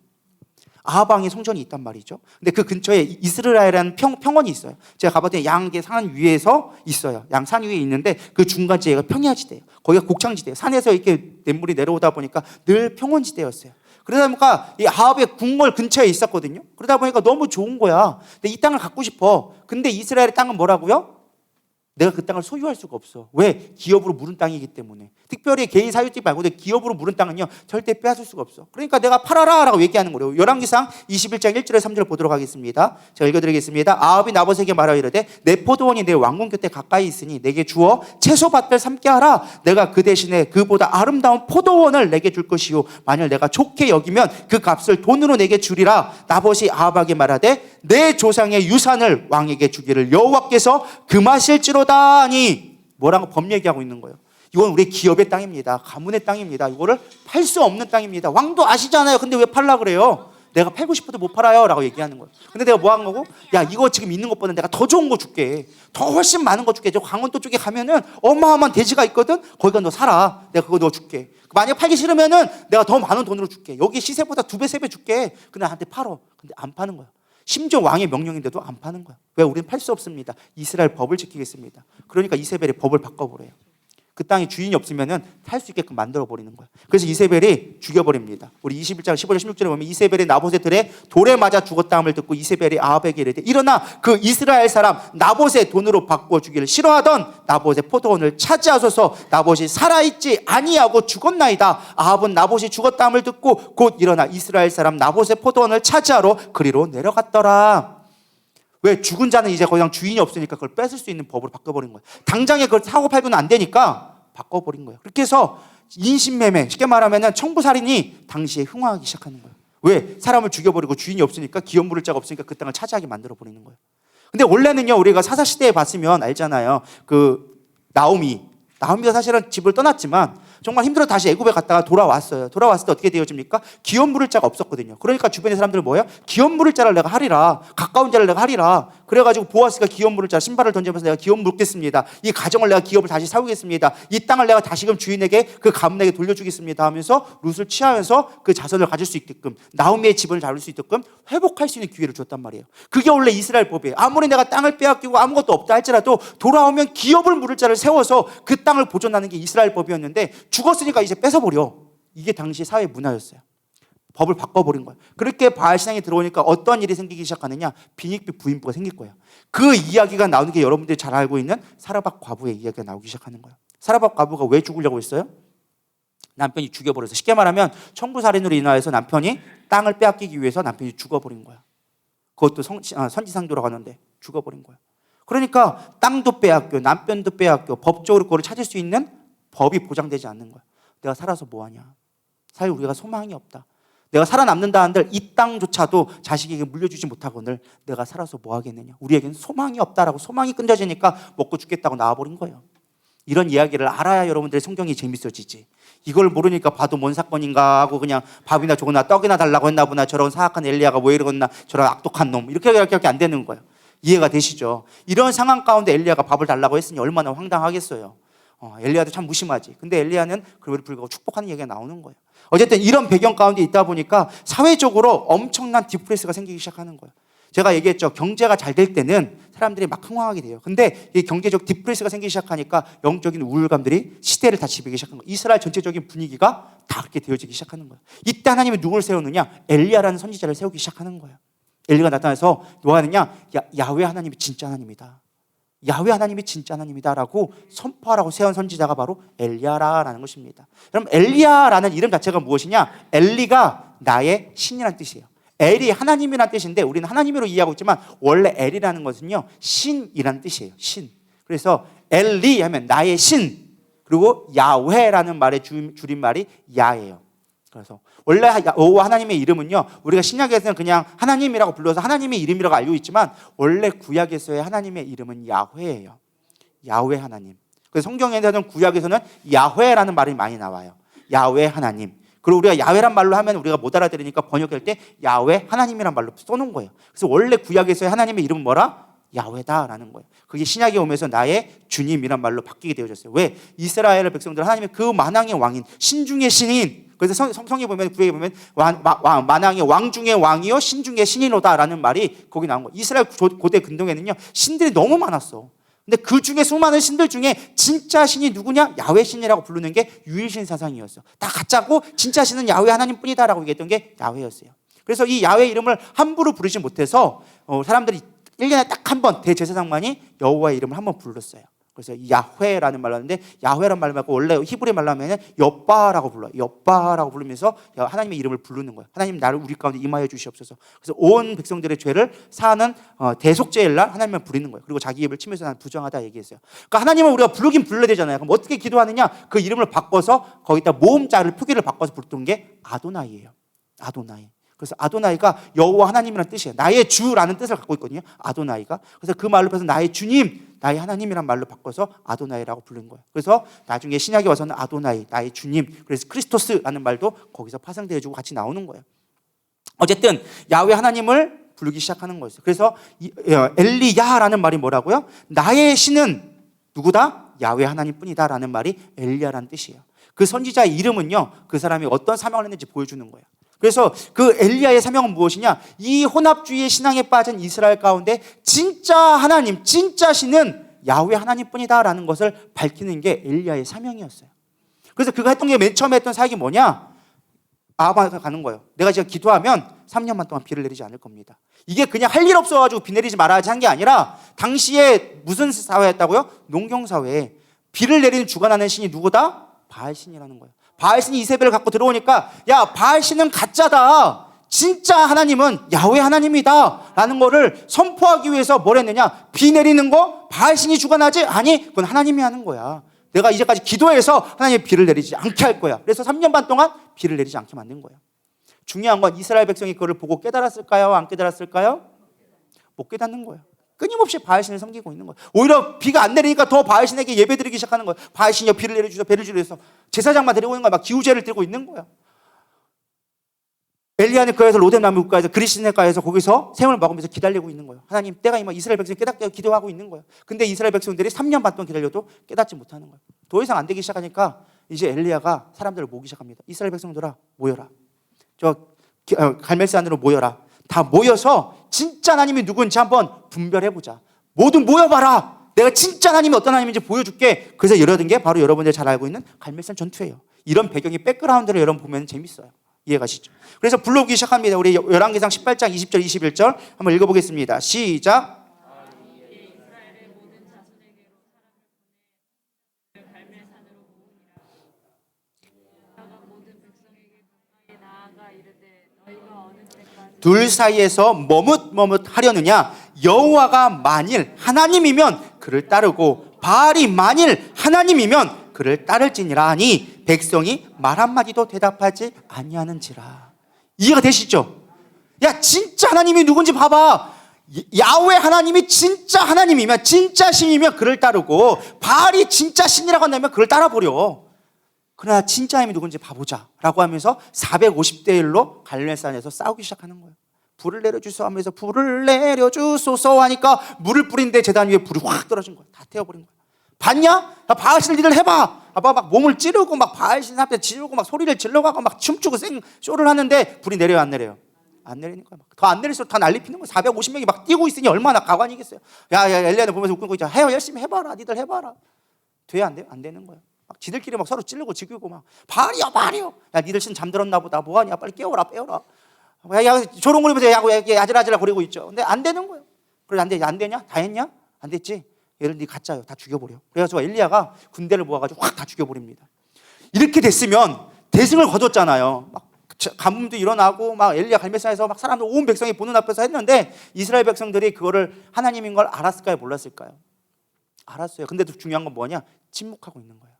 아하방에 성전이 있단 말이죠. 근데 그 근처에 이스라엘이라는 평원이 있어요. 제가 가봤더니 양계 산 위에서 있어요. 양산 위에 있는데 그 중간지대가 평야지대예요. 거기가 곡창지대예요. 산에서 이렇게 냇물이 내려오다 보니까 늘 평원지대였어요. 그러다 보니까 이 아합의 궁궐 근처에 있었거든요. 그러다 보니까 너무 좋은 거야. 근데 이 땅을 갖고 싶어. 근데 이스라엘의 땅은 뭐라고요? 내가 그 땅을 소유할 수가 없어. 왜? 기업으로 물은 땅이기 때문에. 특별히 개인 사유지 말고 기업으로 물은 땅은요, 절대 빼앗을 수가 없어. 그러니까 내가 팔아라 라고 얘기하는 거예요. 열왕기상 21장 1절에 3절 보도록 하겠습니다. 제가 읽어드리겠습니다. 아합이 나봇에게 말하여 이르되 내 포도원이 내 왕궁 곁에 가까이 있으니 내게 주어 채소밭을 삼게 하라. 내가 그 대신에 그보다 아름다운 포도원을 내게 줄 것이요 만일 내가 좋게 여기면 그 값을 돈으로 내게 주리라. 나봇이 아합에게 말하되 내 조상의 유산을 왕에게 주기를 여호와께서 금하실지로다 하니, 뭐라고 법 얘기하고 있는 거예요. 이건 우리 기업의 땅입니다. 가문의 땅입니다. 이거를 팔 수 없는 땅입니다. 왕도 아시잖아요. 근데 왜 팔라 그래요? 내가 팔고 싶어도 못 팔아요 라고 얘기하는 거예요. 근데 내가 뭐 한 거고? 야, 이거 지금 있는 것보다 내가 더 좋은 거 줄게. 더 훨씬 많은 거 줄게. 저 강원도 쪽에 가면은 어마어마한 대지가 있거든. 거기가 너 살아. 내가 그거 너 줄게. 만약 팔기 싫으면은 내가 더 많은 돈으로 줄게. 여기 시세보다 2배, 3배 줄게. 근데 나한테 팔어. 근데 안 파는 거야. 심지어 왕의 명령인데도 안 파는 거야. 왜? 우리는 팔 수 없습니다. 이스라엘 법을 지키겠습니다. 그러니까 이세벨이 법을 바꿔버려요. 그 땅에 주인이 없으면은 살 수 있게끔 만들어버리는 거야. 그래서 이세벨이 죽여버립니다. 우리 21장 15절 16절에 보면 이세벨이 나봇의 들에 돌에 맞아 죽었다함을 듣고 이세벨이 아합에게 이르되 일어나 그 이스라엘 사람 나봇의 돈으로 바꿔주기를 싫어하던 나봇의 포도원을 차지하소서. 나봇이 살아있지 아니하고 죽었나이다. 아합은 나봇이 죽었다함을 듣고 곧 일어나 이스라엘 사람 나봇의 포도원을 차지하러 그리로 내려갔더라. 왜? 죽은 자는 이제 그냥 주인이 없으니까 그걸 뺏을 수 있는 법으로 바꿔버린 거예요. 당장에 그걸 사고 팔고는 안 되니까 바꿔버린 거예요. 그렇게 해서 인신매매, 쉽게 말하면 청부살인이 당시에 흉하기 시작하는 거예요. 왜? 사람을 죽여버리고 주인이 없으니까 기업 물을 자가 없으니까 그 땅을 차지하게 만들어버리는 거예요. 근데 원래는요, 우리가 사사시대에 봤으면 알잖아요. 나오미가 사실은 집을 떠났지만 정말 힘들어 다시 애굽에 갔다가 돌아왔어요. 돌아왔을 때 어떻게 되어집니까? 기업 물을 자가 없었거든요. 그러니까 주변의 사람들은 뭐예요? 기업 물을 자를 내가 하리라. 가까운 자를 내가 하리라. 그래가지고 보아스가 기업 물을 자 신발을 던지면서 내가 기업 물겠습니다. 이 가정을 내가 기업을 다시 사오겠습니다. 이 땅을 내가 다시금 주인에게 그 가문에게 돌려주겠습니다 하면서 룻을 취하면서 그 자손을 가질 수 있게끔 나오미의 집을 잡을 수 있게끔 회복할 수 있는 기회를 줬단 말이에요. 그게 원래 이스라엘 법이에요. 아무리 내가 땅을 빼앗기고 아무것도 없다 할지라도 돌아오면 기업을 물을 자를 세워서 그 땅을 보존하는 게 이스라엘 법이었는데 죽었으니까 이제 뺏어버려. 이게 당시 사회 문화였어요. 법을 바꿔버린 거예요. 그렇게 바알 신앙에 들어오니까 어떤 일이 생기기 시작하느냐? 빈익비 부인부가 생길 거예요. 그 이야기가 나오는 게 여러분들이 잘 알고 있는 사라밧 과부의 이야기가 나오기 시작하는 거예요. 사라밧 과부가 왜 죽으려고 했어요? 남편이 죽여버려서, 쉽게 말하면 청부살인으로 인하여서 남편이 땅을 빼앗기기 위해서 남편이 죽어버린 거야. 그것도 선지상조라고 하는데 죽어버린 거야. 그러니까 땅도 빼앗겨, 남편도 빼앗겨, 법적으로 그걸 찾을 수 있는 법이 보장되지 않는 거야. 내가 살아서 뭐하냐? 사실 우리가 소망이 없다. 내가 살아남는다 한들 이 땅조차도 자식에게 물려주지 못하거늘 내가 살아서 뭐 하겠느냐? 우리에게는 소망이 없다라고, 소망이 끊겨지니까 먹고 죽겠다고 나와버린 거예요. 이런 이야기를 알아야 여러분들의 성경이 재밌어지지. 이걸 모르니까 봐도 뭔 사건인가 하고 그냥 밥이나 조거나 떡이나 달라고 했나 보나, 저런 사악한 엘리야가 왜 이러겠나, 저런 악독한 놈, 이렇게 안 되는 거예요. 이해가 되시죠? 이런 상황 가운데 엘리야가 밥을 달라고 했으니 얼마나 황당하겠어요. 엘리야도 참 무심하지. 근데 엘리야는 그럼에도 불구하고 축복하는 얘기가 나오는 거예요. 어쨌든 이런 배경 가운데 있다 보니까 사회적으로 엄청난 디프레스가 생기기 시작하는 거예요. 제가 얘기했죠. 경제가 잘 될 때는 사람들이 막 흥황하게 돼요. 근데 이 경제적 디프레스가 생기기 시작하니까 영적인 우울감들이 시대를 다 지배하기 시작한 거예요. 이스라엘 전체적인 분위기가 다 그렇게 되어지기 시작하는 거예요. 이때 하나님이 누구를 세우느냐? 엘리야라는 선지자를 세우기 시작하는 거예요. 엘리가 나타나서 뭐 하느냐? 야훼 하나님이 진짜 하나님이다. 야훼 하나님이 진짜 하나님이다라고 선포하라고 세운 선지자가 바로 엘리야라는 것입니다. 그럼 엘리야라는 이름 자체가 무엇이냐? 엘리가 나의 신이라는 뜻이에요. 엘이 하나님이라는 뜻인데 우리는 하나님으로 이해하고 있지만 원래 엘이라는 것은요, 신이라는 뜻이에요. 신. 그래서 엘리 하면 나의 신, 그리고 야훼라는 말의 줄임말이 야예요. 그래서 원래 여호와 하나님의 이름은요, 우리가 신약에서는 그냥 하나님이라고 불러서 하나님의 이름이라고 알고 있지만 원래 구약에서의 하나님의 이름은 야훼예요. 야훼 하나님. 그래서 성경에서는 구약에서는 야훼라는 말이 많이 나와요. 야훼 하나님. 그리고 우리가 야훼란 말로 하면 우리가 못 알아들으니까 번역할 때 야훼 하나님이란 말로 써놓은 거예요. 그래서 원래 구약에서의 하나님의 이름은 뭐라? 야훼다라는 거예요. 그게 신약에 오면서 나의 주님이란 말로 바뀌게 되어졌어요. 왜? 이스라엘 백성들 하나님의 그 만왕의 왕인, 신 중의 신인. 그래서 성경에 보면, 구약에 보면 만왕의 왕 중의 왕이요 신 중의 신이로다라는 말이 거기 나온 거예요. 이스라엘 고대 근동에는요, 신들이 너무 많았어. 근데 그 중에 수많은 신들 중에 진짜 신이 누구냐? 야훼 신이라고 부르는 게 유일신 사상이었어. 다 가짜고 진짜 신은 야훼 하나님뿐이다라고 얘기했던 게 야훼였어요. 그래서 이 야훼 이름을 함부로 부르지 못해서 사람들이 1년에 딱 한 번 대제사장만이 여호와의 이름을 한 번 불렀어요. 그래서 야훼라는 말로 하는데, 야훼란 말 말고 원래 히브리 말로 하면 여바라고 불러요. 여바라고 부르면서 하나님의 이름을 부르는 거예요. 하나님 나를 우리 가운데 임하여 주시옵소서. 그래서 온 백성들의 죄를 사하는 대속죄일 날 하나님을 부르는 거예요. 그리고 자기 입을 치면서 나는 부정하다 얘기했어요. 그러니까 하나님을 우리가 부르긴 불러야 되잖아요. 그럼 어떻게 기도하느냐? 그 이름을 바꿔서 거기다 모음자를 표기를 바꿔서 부르던 게 아도나이예요. 아도나이. 그래서 아도나이가 여호와 하나님이라는 뜻이에요. 나의 주라는 뜻을 갖고 있거든요. 아도나이가. 그래서 그 말로 해서 나의 주님, 나의 하나님이란 말로 바꿔서 아도나이라고 부르는 거예요. 그래서 나중에 신약에 와서는 아도나이, 나의 주님, 그래서 크리스토스라는 말도 거기서 파생되어지고 같이 나오는 거예요. 어쨌든 야훼 하나님을 부르기 시작하는 거였어요. 그래서 엘리야라는 말이 뭐라고요? 나의 신은 누구다? 야훼 하나님뿐이다라는 말이 엘리야라는 뜻이에요. 그 선지자의 이름은요, 그 사람이 어떤 사명을 했는지 보여주는 거예요. 그래서 그 엘리야의 사명은 무엇이냐? 이 혼합주의의 신앙에 빠진 이스라엘 가운데 진짜 하나님, 진짜 신은 야훼 하나님뿐이다라는 것을 밝히는 게 엘리야의 사명이었어요. 그래서 그가 했던 게 맨 처음에 했던 사역이 뭐냐? 아합한테 가는 거예요. 내가 지금 기도하면 3년만 동안 비를 내리지 않을 겁니다. 이게 그냥 할 일 없어가지고 비 내리지 말아야지 한 게 아니라 당시에 무슨 사회였다고요? 농경사회에 비를 내리는 주관하는 신이 누구다? 바알신이라는 거예요. 바알신이 이세벨을 갖고 들어오니까 야, 바알신은 가짜다. 진짜 하나님은 야훼 하나님이다 라는 거를 선포하기 위해서 뭘 했느냐? 비 내리는 거 바알신이 주관하지? 아니, 그건 하나님이 하는 거야. 내가 이제까지 기도해서 하나님의 비를 내리지 않게 할 거야. 그래서 3년 반 동안 비를 내리지 않게 만든 거예요. 중요한 건 이스라엘 백성이 그걸 보고 깨달았을까요? 안 깨달았을까요? 못 깨닫는 거예요. 끊임없이 바알신을 섬기고 있는 거예요. 오히려 비가 안 내리니까 더 바알신에게 예배드리기 시작하는 거예요. 바알신이여 비를 내려주소, 배를 주소서 제사장만 데리고 있는 거야. 막 기우제를 들고 있는 거야. 엘리야는 그에서 로뎀나무 국가에서 그리시네가에서 거기서 샘을 먹으면서 기다리고 있는 거예요. 하나님, 때가 이만 이스라엘 백성이 깨닫게 기도하고 있는 거예요. 근데 이스라엘 백성들이 3년 반 동안 기다려도 깨닫지 못하는 거예요. 더 이상 안 되기 시작하니까 이제 엘리야가 사람들을 모으기 시작합니다. 이스라엘 백성들아, 모여라. 저 갈멜산으로 모여라. 다 모여서 진짜 하나님이 누군지 한번 분별해보자. 모두 모여봐라. 내가 진짜 하나님이 어떤 하나님인지 보여줄게. 그래서 열어둔 게 바로 여러분들이 잘 알고 있는 갈멜산 전투예요. 이런 배경이 백그라운드를 여러분 보면 재밌어요. 이해가시죠? 그래서 불러오기 시작합니다. 우리 열왕기상 18장 20절 21절 한번 읽어보겠습니다. 시작. 둘 사이에서 머뭇머뭇하려느냐? 여호와가 만일 하나님이면 그를 따르고 바알이 만일 하나님이면 그를 따를지니라 하니 백성이 말 한마디도 대답하지 아니하는지라. 이해가 되시죠? 야, 진짜 하나님이 누군지 봐봐. 야훼 하나님이 진짜 하나님이면, 진짜 신이면 그를 따르고 바알이 진짜 신이라고 한다면 그를 따라버려. 그러나 진짜 하나님이 누군지 봐보자 라고 하면서 450대 1로 갈멜산에서 싸우기 시작하는 거예요. 불을 내려주소 하면서 불을 내려주소서 하니까 물을 뿌린데 제단 위에 불이 확 떨어진 거예요. 다 태워버린 거예요. 봤냐? 바알신 니들 해봐. 아빠 막 몸을 찌르고 막 바알신 앞에 지르고 막 소리를 질러가고 막 춤추고 쇼를 하는데 불이 내려요, 안 내려요? 안 내리니까 더 안 내릴수록 다 난리 피는 거예요. 450명이 막 뛰고 있으니 얼마나 가관이겠어요. 야, 엘리야는 보면서 웃고 있잖아. 해요, 열심히 해봐라. 니들 해봐라. 돼요, 안 돼요? 안 되는 거예요. 막 지들끼리 막 서로 찔르고 지키고 막 바알이야, 바알이요. 야, 니들 신 잠들었나 보다. 뭐하냐? 빨리 깨워라, 빼워라. 야, 조롱거리면서 야질야질 거리고 있죠. 근데 안 되는 거예요. 그래, 안 되냐? 다 했냐? 안 됐지? 얘를 네 가짜요. 다 죽여버려. 그래서 엘리야가 군대를 모아가지고 확 다 죽여버립니다. 이렇게 됐으면 대승을 거뒀잖아요. 막 가뭄도 일어나고 막 엘리야 갈멜산에서 막 사람들 온 백성이 보는 앞에서 했는데 이스라엘 백성들이 그거를 하나님인 걸 알았을까요? 몰랐을까요? 알았어요. 근데 또 중요한 건 뭐냐? 침묵하고 있는 거예요.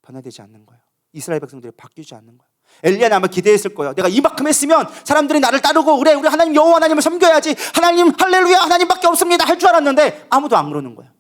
변화되지 않는 거예요. 이스라엘 백성들이 바뀌지 않는 거예요. 엘리야는 아마 기대했을 거예요. 내가 이만큼 했으면 사람들이 나를 따르고 그래, 우리 하나님 여호와 하나님을 섬겨야지. 하나님 할렐루야, 하나님밖에 없습니다 할 줄 알았는데 아무도 안 그러는 거예요.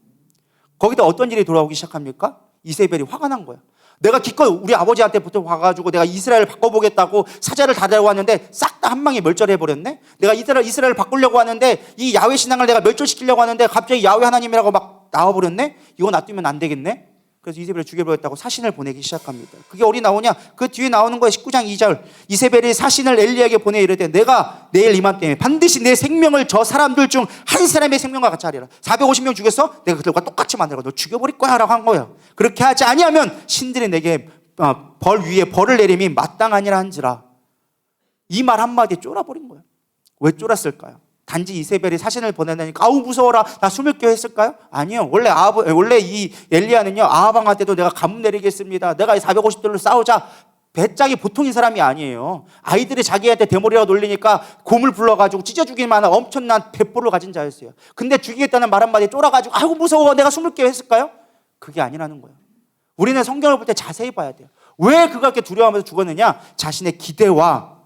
거기다 어떤 일이 돌아오기 시작합니까? 이세벨이 화가 난 거예요. 내가 기껏 우리 아버지한테부터 와가지고 내가 이스라엘을 바꿔보겠다고 사자를 다 데려왔는데 싹 다 한 방에 멸절해버렸네. 내가 이스라엘을 바꾸려고 하는데 이 야훼 신앙을 내가 멸절시키려고 하는데 갑자기 야훼 하나님이라고 막 나와버렸네. 이거 놔두면 안 되겠네. 그래서 이세벨을 죽여버렸다고 사신을 보내기 시작합니다. 그게 어디 나오냐? 그 뒤에 나오는 거예요. 19장 2절. 이세벨이 사신을 엘리야에게 보내 이르되 내가 내일 이맘때에 반드시 내 생명을 저 사람들 중 한 사람의 생명과 같이 하리라. 450명 죽였어? 내가 그들과 똑같이 만들어 너 죽여버릴 거야 라고 한 거예요. 그렇게 하지 아니하면 신들이 내게 벌 위에 벌을 내림이 마땅하니라 한지라. 이 말 한마디에 쫄아버린 거예요. 왜 쫄았을까요? 단지 이세벨이 사신을 보내다니까 아우 무서워라 나 숨을 끼어 했을까요? 아니요. 원래 이 엘리야는요 아합 왕한테도 내가 가뭄 내리겠습니다. 내가 450대로 싸우자. 배짱이 보통인 사람이 아니에요. 아이들이 자기한테 대머리라고 놀리니까 곰을 불러가지고 찢어 죽일 만한 엄청난 배포를 가진 자였어요. 근데 죽이겠다는 말 한마디에 쫄아가지고 아이고 무서워 내가 숨을 끼어 했을까요? 그게 아니라는 거예요. 우리는 성경을 볼 때 자세히 봐야 돼요. 왜 그가 이렇게 두려워하면서 죽었느냐? 자신의 기대와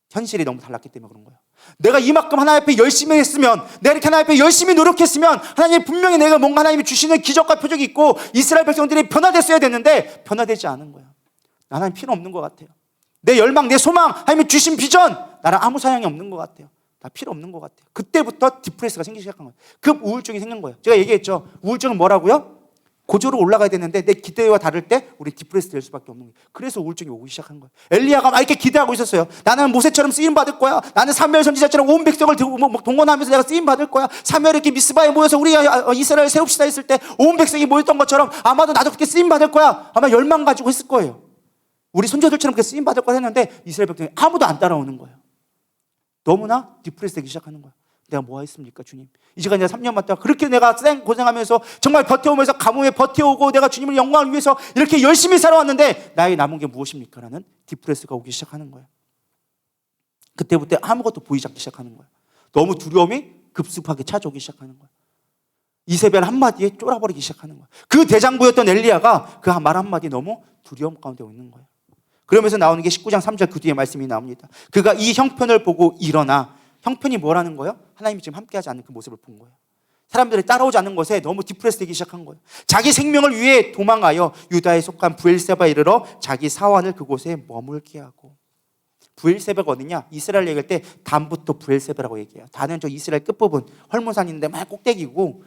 현실이 너무 달랐기 때문에 그런 거예요. 내가 이만큼 하나님 앞에 열심히 했으면, 내가 이렇게 하나님 앞에 열심히 노력했으면 하나님 분명히 내가 뭔가 하나님이 주시는 기적과 표적이 있고 이스라엘 백성들이 변화됐어야 됐는데 변화되지 않은 거예요. 나는 필요 없는 것 같아요. 내 열망, 내 소망, 하나님이 주신 비전 나는 아무 사양이 없는 것 같아요. 나 필요 없는 것 같아요. 그때부터 디프레스가 생기기 시작한 거예요. 급 우울증이 생긴 거예요. 제가 얘기했죠. 우울증은 뭐라고요? 고조로 올라가야 되는데 내 기대와 다를 때 우리 디프레스 될 수밖에 없는 거예요. 그래서 우울증이 오기 시작한 거예요. 엘리야가 막 이렇게 기대하고 있었어요. 나는 모세처럼 쓰임 받을 거야. 나는 사무엘 선지자처럼 온 백성을 동원하면서 내가 쓰임 받을 거야. 사무엘이 이렇게 미스바에 모여서 우리 이스라엘 세웁시다 했을 때 온 백성이 모였던 것처럼 아마도 나도 그렇게 쓰임 받을 거야. 아마 열망 가지고 했을 거예요. 우리 손자들처럼 그렇게 쓰임 받을 거야 했는데 이스라엘 백성이 아무도 안 따라오는 거예요. 너무나 디프레스 되기 시작하는 거야. 내가 뭐 했습니까, 주님? 이제가 내가 3년 맞다. 그렇게 내가 고생하면서 정말 버텨오면서 가뭄에 버텨오고 내가 주님을 영광을 위해서 이렇게 열심히 살아왔는데 나에게 남은 게 무엇입니까? 라는 디프레스가 오기 시작하는 거예요. 그때부터 아무것도 보이지 않기 시작하는 거예요. 너무 두려움이 급습하게 찾아오기 시작하는 거예요. 이세벨 한마디에 쫄아버리기 시작하는 거예요. 그 대장부였던 엘리야가 그 말 한마디에 너무 두려움 가운데 있는 거예요. 그러면서 나오는 게 19장 3절 그 뒤에 말씀이 나옵니다. 그가 이 형편을 보고 일어나. 형편이 뭐라는 거예요? 하나님이 지금 함께하지 않는 그 모습을 본 거예요. 사람들이 따라오지 않는 것에 너무 디프레스 되기 시작한 거예요. 자기 생명을 위해 도망하여 유다에 속한 브엘세바에 이르러 자기 사환을 그곳에 머물게 하고. 브엘세바가 어디냐? 이스라엘 얘기할 때 단부터 브엘세바라고 얘기해요. 단은 저 이스라엘 끝부분 헐몬산이 있는데 막 꼭대기고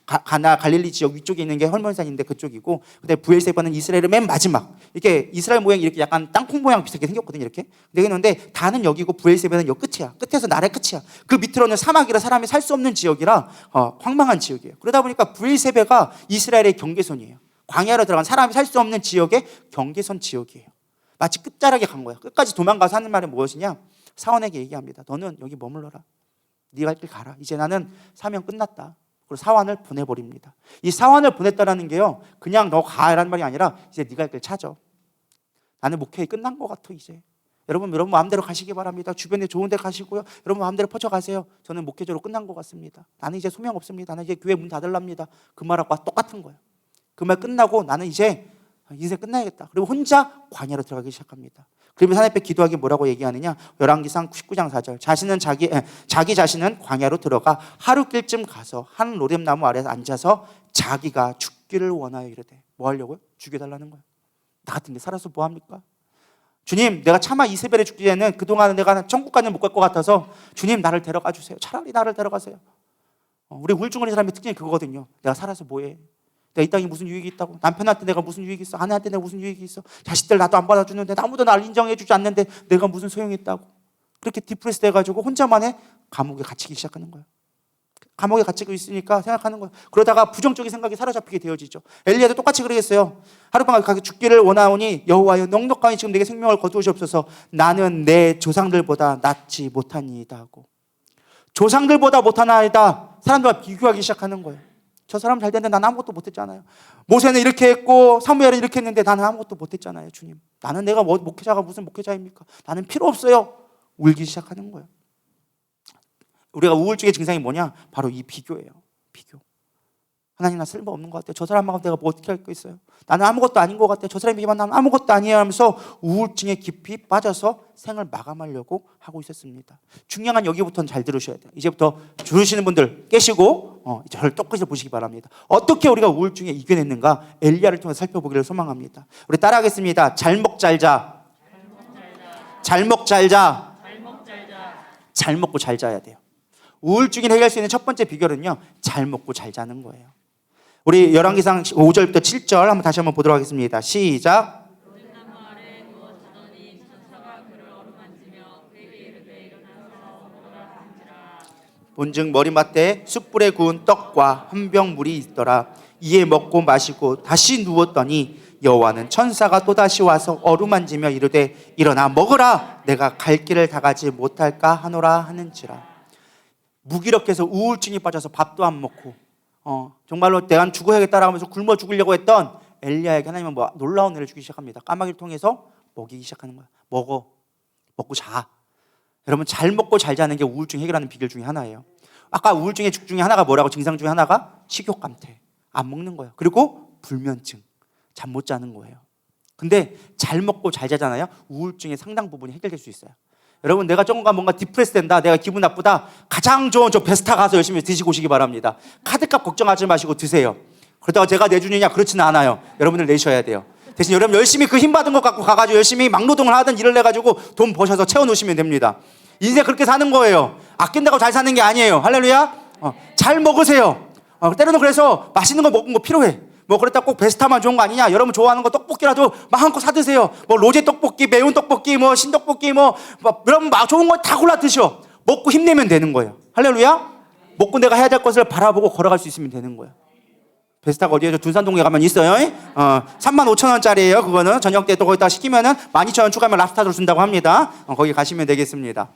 가나 갈릴리 지역 위쪽에 있는 게 헐몬산인데 그쪽이고, 근데 브엘세바는 이스라엘의 맨 마지막. 이렇게 이스라엘 모양이 이렇게 약간 땅콩 모양 비슷하게 생겼거든요. 이렇게. 근데 단은 여기고 브엘세바는 여기 끝이야. 끝에서 나라의 끝이야. 그 밑으로는 사막이라 사람이 살 수 없는 지역이라 황망한 지역이에요. 그러다 보니까 브엘세바가 이스라엘의 경계선이에요. 광야로 들어간 사람이 살 수 없는 지역의 경계선 지역이에요. 마치 끝자락에 간 거야. 끝까지 도망가서 하는 말이 무엇이냐? 사원에게 얘기합니다. 너는 여기 머물러라. 네가 갈 길 가라. 이제 나는 사명 끝났다. 그리고 사환을 보내버립니다. 이 사환을 보냈다라는 게요, 그냥 너 가라는 말이 아니라 이제 네가 갈 길 찾아. 나는 목회에 끝난 것 같아 이제. 여러분 마음대로 가시기 바랍니다. 주변에 좋은 데 가시고요. 여러분 마음대로 퍼져가세요. 저는 목회적으로 끝난 것 같습니다. 나는 이제 소명 없습니다. 나는 이제 교회 문 닫을랍니다. 그 말하고 똑같은 거예요. 그 말 끝나고 나는 이제 인생 끝나야겠다. 그리고 혼자 광야로 들어가기 시작합니다. 그러면서 하나님 앞에 기도하기 뭐라고 얘기하느냐? 열왕기상 19장 4절. 자기 자신은 광야로 들어가 하루길쯤 가서 한 로뎀나무 아래에서 앉아서 자기가 죽기를 원하여 이르되. 뭐 하려고요? 죽여달라는 거예요. 나 같은 게 살아서 뭐 합니까? 주님, 내가 차마 이세벨에 죽기 전에는 그동안 내가 천국까지는 못 갈 것 같아서 주님 나를 데려가 주세요. 차라리 나를 데려가세요. 우리 우울증 걸린 사람의 특징이 그거거든요. 내가 살아서 뭐해? 내가 이 땅에 무슨 유익이 있다고? 남편한테 내가 무슨 유익이 있어? 아내한테 내가 무슨 유익이 있어? 자식들 나도 안 받아주는데 아무도 나를 인정해주지 않는데 내가 무슨 소용이 있다고? 그렇게 디프레스 돼가지고 혼자만의 감옥에 갇히기 시작하는 거예요. 감옥에 갇히고 있으니까 생각하는 거예요. 그러다가 부정적인 생각이 사로잡히게 되어지죠. 엘리야도 똑같이 그러겠어요. 하룻밤 가게 죽기를 원하오니 여호와여 넉넉하니 지금 내게 생명을 거두시옵소서. 나는 내 조상들보다 낫지 못하니이다 하고. 조상들보다 못하나이다. 사람들과 비교하기 시작하는 거예요. 저 사람 잘 됐는데 나는 아무것도 못했잖아요. 모세는 이렇게 했고 사무엘은 이렇게 했는데 나는 아무것도 못했잖아요. 주님, 나는 내가 목회자가 무슨 목회자입니까? 나는 필요 없어요. 울기 시작하는 거예요. 우리가 우울증의 증상이 뭐냐? 바로 이 비교예요. 비교. 하나님 나 쓸모없는 것 같아요. 저 사람하고 내가 뭐 어떻게 할 거 있어요? 나는 아무것도 아닌 것 같아요. 저 사람에게만 나는 아무것도 아니에요 하면서 우울증에 깊이 빠져서 생을 마감하려고 하고 있었습니다. 중요한 여기부터는 잘 들으셔야 돼요. 이제부터 들으시는 분들 깨시고 저를 똑같이 보시기 바랍니다. 어떻게 우리가 우울증에 이겨냈는가 엘리야를 통해 살펴보기를 소망합니다. 우리 따라하겠습니다. 잘 먹 잘 자. 잘 먹 잘 자. 잘 먹고 잘 자야 돼요. 우울증을 해결할 수 있는 첫 번째 비결은요, 잘 먹고 잘 자는 거예요. 우리 열왕기상 5절부터 7절 한번 다시 한번 보도록 하겠습니다. 시작. 본즉 머리맡에 숯불에 구운 떡과 한 병 물이 있더라. 이에 먹고 마시고 다시 누웠더니 여호와는 천사가 또다시 와서 어루만지며 이르되 일어나 먹으라. 내가 갈 길을 다 가지 못할까 하노라 하는지라. 무기력해서 우울증이 빠져서 밥도 안 먹고 정말로 내가 죽어야겠다라고 하면서 굶어 죽으려고 했던 엘리야에게 하나님은 놀라운 은혜를 주기 시작합니다. 까마귀를 통해서 먹이기 시작하는 거야. 먹고 자. 여러분 잘 먹고 잘 자는 게 우울증 해결하는 비결 중에 하나예요. 아까 우울증의 죽 중에 하나가 뭐라고? 증상 중에 하나가 식욕 감퇴, 안 먹는 거예요. 그리고 불면증, 잠 못 자는 거예요. 근데 잘 먹고 잘 자잖아요. 우울증의 상당 부분이 해결될 수 있어요. 여러분 내가 조금가 뭔가 디프레스 된다, 내가 기분 나쁘다, 가장 좋은 저 베스타 가서 열심히 드시고 오시기 바랍니다. 카드값 걱정하지 마시고 드세요. 그러다가 제가 내주느냐? 그렇지는 않아요. 여러분들 내셔야 돼요. 대신 여러분 열심히 그 힘 받은 것 갖고 가가지고 열심히 막노동을 하든 일을 해가지고 돈 버셔서 채워놓으시면 됩니다. 인생 그렇게 사는 거예요. 아낀다고 잘 사는 게 아니에요. 할렐루야. 잘 먹으세요. 때로는 그래서 맛있는 거 먹은 거 필요해. 뭐 그렇다 꼭 베스타만 좋은 거 아니냐? 여러분 좋아하는 거 떡볶이라도 마음껏 사 드세요. 뭐 로제 떡볶이, 매운 떡볶이, 뭐 신떡볶이, 뭐 여러분 막 좋은 거 다 골라 드셔. 먹고 힘내면 되는 거예요. 할렐루야. 먹고 내가 해야 될 것을 바라보고 걸어갈 수 있으면 되는 거예요. 베스타가 어디에 둔산동에 가면 있어요. 35,000원짜리예요. 그거는 저녁 때 또 거기다 시키면은 12,000원 추가하면 랍스타를 준다고 합니다. 거기 가시면 되겠습니다.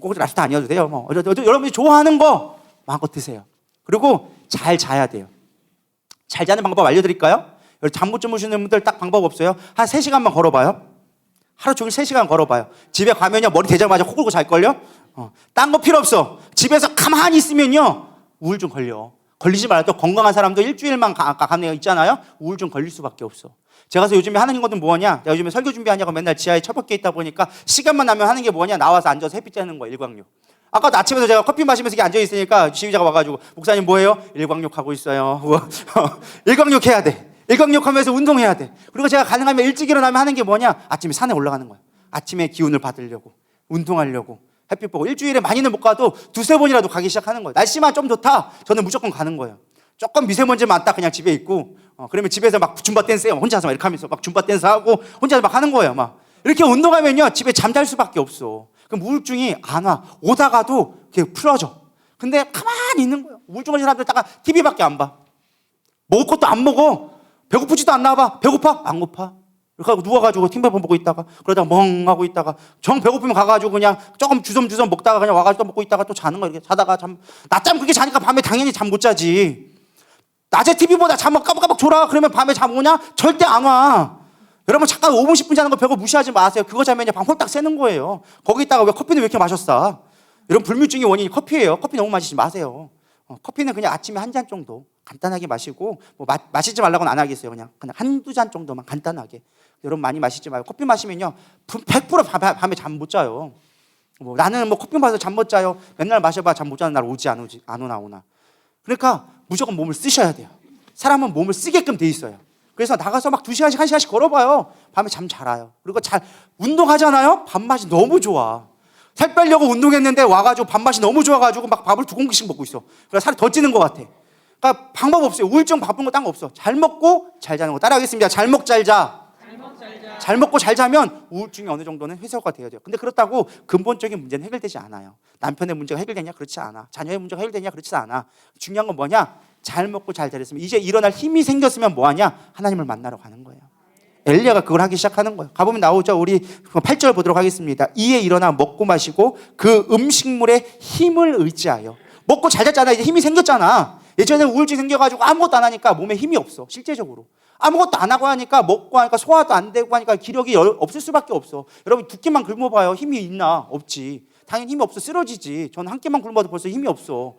꼭 랍스타 아니어도 돼요. 뭐 여러분이 좋아하는 거 마음껏 드세요. 그리고 잘 자야 돼요. 잘 자는 방법 알려드릴까요? 잠 못 주무시는 분들 딱 방법 없어요? 한 3시간만 걸어봐요. 하루 종일 3시간 걸어봐요. 집에 가면요 머리 대자마자 코 골고 잘걸요? 딴 거 필요 없어. 집에서 가만히 있으면요 우울증 걸려. 걸리지 말아도 건강한 사람도 일주일만 가면 있잖아요. 우울증 걸릴 수밖에 없어. 제가 요즘에 하는 것은 뭐냐? 내가 요즘에 설교 준비하냐고 맨날 지하에 처박혀 있다 보니까 시간만 나면 하는 게 뭐냐? 나와서 앉아서 햇빛 쬐는 거야. 일광욕. 아까 아침에도 제가 커피 마시면서 이렇게 앉아있으니까 지휘자가 와가지고 목사님 뭐해요? 일광욕 하고 있어요. 일광욕 해야 돼. 일광욕 하면서 운동해야 돼. 그리고 제가 가능하면 일찍 일어나면 하는 게 뭐냐? 아침에 산에 올라가는 거야. 아침에 기운을 받으려고, 운동하려고, 햇빛 보고. 일주일에 많이는 못 가도 2-3번이라도 가기 시작하는 거예요. 날씨만 좀 좋다? 저는 무조건 가는 거예요. 조금 미세먼지 많다 그냥 집에 있고, 그러면 집에서 막 줌바 댄스 해요. 혼자서 막 이렇게 하면서 막 줌바 댄스 하고 혼자서 막 하는 거예요. 막 이렇게 운동하면요 집에 잠잘 수밖에 없어. 그럼 우울증이 안 와. 오다가도 그게 풀어져. 근데 가만히 있는 거예요. 우울증 걸린 사람들 다가 TV밖에 안 봐. 먹을 것도 안 먹어. 배고프지도 않나 봐. 배고파? 안 고파. 이렇게 하고 누워가지고 팀배폰 보고 있다가 그러다가 멍하고 있다가 정 배고프면 가가지고 그냥 조금 주섬주섬 먹다가 그냥 와가지고 또 먹고 있다가 또 자는 거야. 이렇게 자다가 낮잠 그렇게 자니까 밤에 당연히 잠 못 자지. 낮에 TV보다 잠을 까박까박 졸아. 그러면 밤에 잠 오냐? 절대 안 와. 여러분 잠깐 5분 10분 자는 거 별거 무시하지 마세요. 그거 자면 밤 홀딱 새는 거예요. 거기다가 왜 커피는 왜 이렇게 마셨어? 여러분 불면증의 원인이 커피예요. 커피 너무 마시지 마세요. 커피는 그냥 아침에 한 잔 정도 간단하게 마시고 뭐 마시지 말라고는 안 하겠어요. 그냥 한두 잔 정도만 간단하게. 여러분 많이 마시지 말고. 커피 마시면요 100% 밤에 잠 못 자요. 뭐 나는 뭐 커피 마셔서 잠 못 자요. 맨날 마셔봐 잠 못 자는 날 오지 안 오지 안 오나. 그러니까 무조건 몸을 쓰셔야 돼요. 사람은 몸을 쓰게끔 돼 있어요. 그래서 나가서 막 2시간씩 1시간씩 걸어봐요. 밤에 잠 잘 와요. 그리고 잘 운동하잖아요. 밥맛이 너무 좋아. 살 빼려고 운동했는데 와가지고 밥맛이 너무 좋아가지고 막 밥을 2공기씩 먹고 있어. 그래서 살이 더 찌는 것 같아. 그러니까 방법 없어요. 우울증 바쁜 거 딴 거 없어. 잘 먹고 잘 자는 거. 따라하겠습니다. 잘 먹 잘 자. 잘 먹고 잘 자면 우울증이 어느 정도는 해소가 돼야 돼요. 근데 그렇다고 근본적인 문제는 해결되지 않아요. 남편의 문제가 해결되냐? 그렇지 않아. 자녀의 문제가 해결되냐? 그렇지 않아. 중요한 건 뭐냐? 잘 먹고 잘 자랬으면 이제 일어날 힘이 생겼으면 뭐하냐? 하나님을 만나러 가는 거예요. 엘리야가 그걸 하기 시작하는 거예요. 가보면 나오죠. 우리 8절 보도록 하겠습니다. 이에 일어나 먹고 마시고 그 음식물에 힘을 의지하여. 먹고 잘 잤잖아. 이제 힘이 생겼잖아. 예전에 우울증 생겨가지고 아무것도 안 하니까 몸에 힘이 없어. 실제적으로. 아무것도 안 하고 하니까 먹고 하니까 소화도 안 되고 하니까 기력이 없을 수밖에 없어. 여러분 두 끼만 굶어봐요. 힘이 있나? 없지. 당연히 힘이 없어. 쓰러지지. 저는 한 끼만 굶어도 벌써 힘이 없어.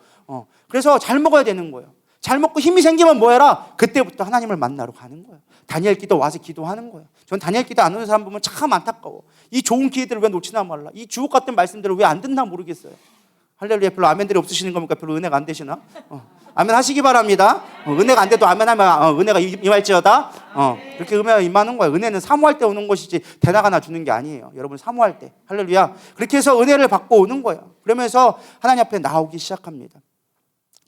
그래서 잘 먹어야 되는 거예요. 잘 먹고 힘이 생기면 뭐 해라? 그때부터 하나님을 만나러 가는 거예요. 다니엘 기도 와서 기도하는 거예요. 전 다니엘 기도 안 오는 사람 보면 참 안타까워. 이 좋은 기회들을 왜 놓치나 몰라. 이 주옥 같은 말씀들을 왜 안 듣나 모르겠어요. 할렐루야. 별로 아멘들이 없으시는 겁니까? 별로 은혜가 안 되시나? 아멘 하시기 바랍니다. 은혜가 안 돼도 아멘하면 은혜가 임할지어다. 이렇게 은혜가 임하는 거예요. 은혜는 사모할 때 오는 것이지 대낮 하나 주는 게 아니에요. 여러분 사모할 때. 할렐루야. 그렇게 해서 은혜를 받고 오는 거예요. 그러면서 하나님 앞에 나오기 시작합니다.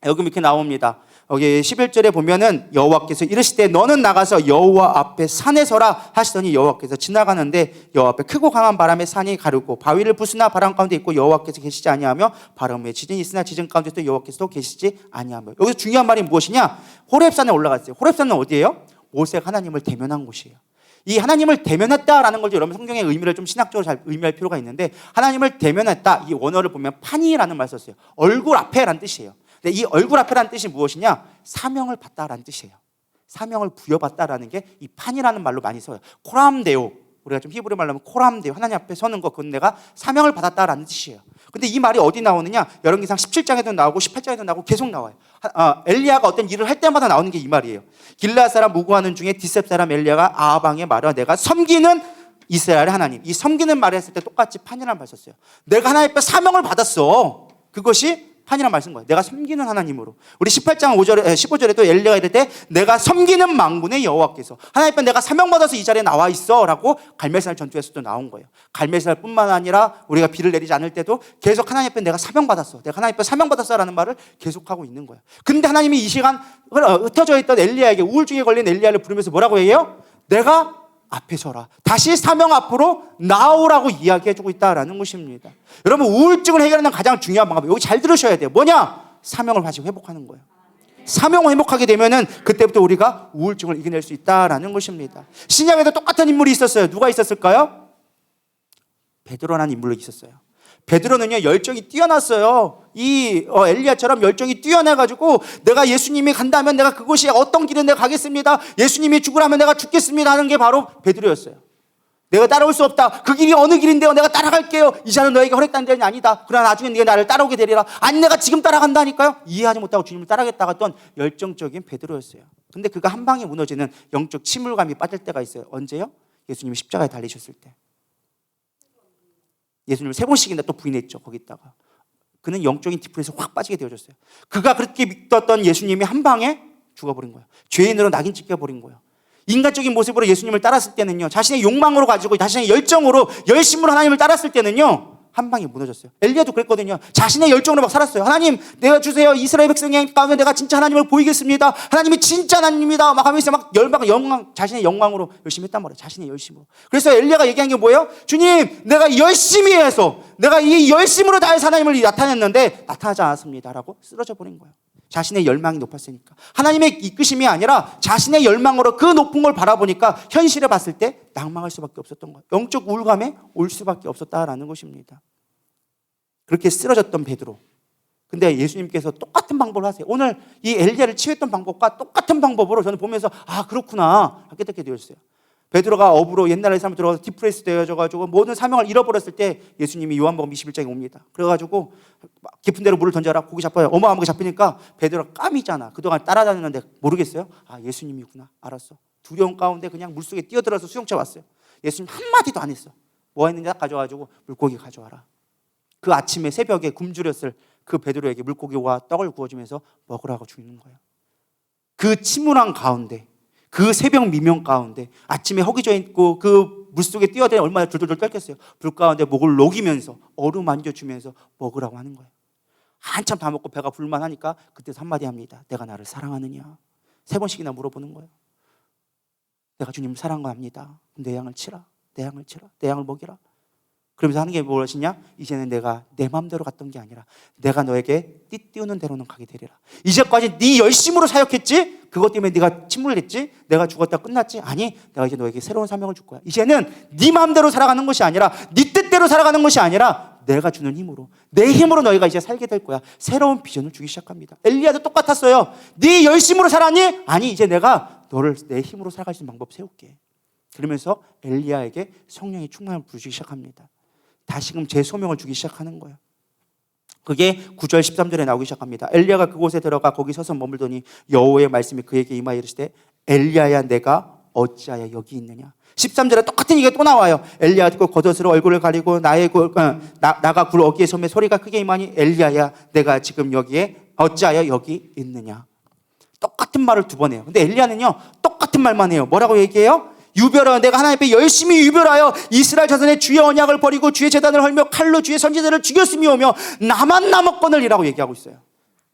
여기 이렇게 나옵니다. 여기 11절에 보면은 여호와께서 이르시되 너는 나가서 여호와 앞에 산에 서라 하시더니 여호와께서 지나가는데 여호와 앞에 크고 강한 바람에 산이 가르고 바위를 부수나 바람 가운데 있고 여호와께서 계시지 아니하며 바람에 지진이 있으나 지진 가운데도 여호와께서 계시지 아니하며. 여기서 중요한 말이 무엇이냐? 호렙산에 올라갔어요. 호렙산은 어디예요? 모세가 하나님을 대면한 곳이에요. 이 하나님을 대면했다라는 걸 여러분 성경의 의미를 좀 신학적으로 잘 의미할 필요가 있는데 하나님을 대면했다. 이 원어를 보면 파니라는 말 썼어요. 얼굴 앞에라는 뜻이에요. 근데 이 얼굴 앞에라는 뜻이 무엇이냐? 사명을 받다라는 뜻이에요. 사명을 부여받다라는 게 이 판이라는 말로 많이 써요. 코람데오. 우리가 좀 히브리 말로 하면 코람데오. 하나님 앞에 서는 거. 그건 내가 사명을 받았다라는 뜻이에요. 근데 이 말이 어디 나오느냐? 열왕기상 17장에도 나오고 18장에도 나오고 계속 나와요. 엘리야가 어떤 일을 할 때마다 나오는 게 이 말이에요. 길르앗 사람 무고하는 중에 디셉 사람 엘리야가 아방에 말하여 내가 섬기는 이스라엘의 하나님. 이 섬기는 말을 했을 때 똑같이 판이라는 말 썼어요. 내가 하나님 앞에 사명을 받았어. 그것이 판이란 말 쓴 거예요. 내가 섬기는 하나님으로. 우리 18장 15절에도 엘리야가 이럴 때 내가 섬기는 만군의 여호와께서, 하나님 앞에 내가 사명받아서 이 자리에 나와 있어 라고 갈멜살 전투에서도 나온 거예요. 갈멜살뿐만 아니라 우리가 비를 내리지 않을 때도 계속 하나님 앞에 내가 사명받았어, 내가 하나님 앞에 사명받았어 라는 말을 계속하고 있는 거예요. 근데 하나님이 이 시간 흩어져 있던 엘리야에게, 우울증에 걸린 엘리야를 부르면서 뭐라고 해요? 내가 앞에 서라, 다시 사명 앞으로 나오라고 이야기해주고 있다라는 것입니다. 여러분, 우울증을 해결하는 가장 중요한 방법, 여기 잘 들으셔야 돼요. 뭐냐? 사명을 다시 회복하는 거예요. 사명을 회복하게 되면은 그때부터 우리가 우울증을 이겨낼 수 있다라는 것입니다. 신약에도 똑같은 인물이 있었어요. 누가 있었을까요? 베드로라는 인물이 있었어요. 베드로는요, 열정이 뛰어났어요. 이 엘리야처럼 열정이 뛰어나가지고 내가 예수님이 간다면 내가 그곳이 어떤 길은 내가 가겠습니다, 예수님이 죽으라면 내가 죽겠습니다 하는 게 바로 베드로였어요. 내가 따라올 수 없다, 그 길이 어느 길인데요, 내가 따라갈게요. 이 자는 너에게 허락된 데는 아니다. 그러나 나중에 네가 나를 따라오게 되리라. 아니, 내가 지금 따라간다니까요. 이해하지 못하고 주님을 따라가겠다 했던 열정적인 베드로였어요. 근데 그가 한 방에 무너지는 영적 침울감이 빠질 때가 있어요. 언제요? 예수님이 십자가에 달리셨을 때. 예수님을 3번씩이나 또 부인했죠. 거기다가 그는 영적인 디프레션에 확 빠지게 되어졌어요. 그가 그렇게 믿었던 예수님이 한 방에 죽어버린 거예요. 죄인으로 낙인 찍혀버린 거예요. 인간적인 모습으로 예수님을 따랐을 때는요, 자신의 욕망으로 가지고 자신의 열정으로 열심으로 하나님을 따랐을 때는요, 한 방에 무너졌어요. 엘리야도 그랬거든요. 자신의 열정으로 막 살았어요. 하나님, 내가 주세요. 이스라엘 백성의 가운데 내가 진짜 하나님을 보이겠습니다. 하나님이 진짜 하나님입니다. 막 하면서 막 열방, 영광, 자신의 영광으로 열심히 했단 말이에요. 자신의 열심으로. 그래서 엘리야가 얘기한 게 뭐예요? 주님, 내가 열심히 해서, 내가 이 열심으로 다해서 하나님을 나타냈는데 나타나지 않았습니다 라고 쓰러져 버린 거예요. 자신의 열망이 높았으니까. 하나님의 이끄심이 아니라 자신의 열망으로 그 높은 걸 바라보니까 현실에 봤을 때 낭망할 수밖에 없었던 거예요. 영적 우울감에 올 수밖에 없었다라는 것입니다. 그렇게 쓰러졌던 베드로. 근데 예수님께서 똑같은 방법을 하세요. 오늘 이 엘리야를 치유했던 방법과 똑같은 방법으로 저는 보면서 아, 그렇구나 깨닫게 되었어요. 베드로가 업으로 옛날에 삶을 들어가서 디프레스 되어져가지고 모든 사명을 잃어버렸을 때 예수님이 요한복음 21장에 옵니다. 그래가지고 깊은 데로 물을 던져라. 고기 잡아요. 어마어마하게 잡히니까 베드로가 까미잖아. 그동안 따라다녔는데 모르겠어요? 아, 예수님이구나. 알았어. 두려움 가운데 그냥 물속에 뛰어들어서 수영차 왔어요. 예수님 한마디도 안 했어. 뭐 했는지 딱 가져와가지고 물고기 가져와라. 그 아침에 새벽에 굶주렸을 그 베드로에게 물고기와 떡을 구워주면서 먹으라고 주는 거예요. 그 침울한 가운데, 그 새벽 미명 가운데 아침에 허기져 있고 그 물속에 뛰어들어 얼마나 졸졸졸 떨겠어요. 불 가운데 목을 녹이면서 어루만져주면서 먹으라고 하는 거예요. 한참 다 먹고 배가 불만하니까 그때서 한마디 합니다. 내가 나를 사랑하느냐? 3번씩이나 물어보는 거예요. 내가 주님을 사랑합니다. 내 양을 치라. 내 양을 치라. 내 양을 먹이라. 그러면서 하는 게 무엇이냐? 이제는 내가 내 마음대로 갔던 게 아니라 내가 너에게 띠띠우는 대로는 가게 되리라. 이제까지 네 열심으로 사역했지? 그것 때문에 네가 침몰했지? 내가 죽었다 끝났지? 아니, 내가 이제 너에게 새로운 사명을 줄 거야. 이제는 네 마음대로 살아가는 것이 아니라 네 뜻대로 살아가는 것이 아니라 내가 주는 힘으로, 내 힘으로 너희가 이제 살게 될 거야. 새로운 비전을 주기 시작합니다. 엘리야도 똑같았어요. 네 열심으로 살았니? 아니, 이제 내가 너를 내 힘으로 살아갈 수 있는 방법 세울게. 그러면서 엘리야에게 성령의 충만을 부르기 시작합니다. 다시금 제 소명을 주기 시작하는 거예요. 그게 9절 13절에 나오기 시작합니다. 엘리야가 그곳에 들어가 거기 서서 머물더니 여호와의 말씀이 그에게 임하여 이르시되 엘리야야, 내가 어찌하여 여기 있느냐. 13절에 똑같은 얘기가 또 나와요. 엘리야가 듣고 겉옷으로 얼굴을 가리고 나가 굴 어귀에 섬에 소리가 크게 임하니 엘리야야, 내가 지금 여기에 어찌하여 여기 있느냐. 똑같은 말을 2번 해요. 근데 엘리야는요, 똑같은 말만 해요. 뭐라고 얘기해요? 유별하여, 내가 하나님 앞에 열심히 유별하여 이스라엘 자손의 주의 언약을 버리고 주의 제단을 헐며 칼로 주의 선지자를 죽였으며오며 나만 남았거늘이라고 얘기하고 있어요.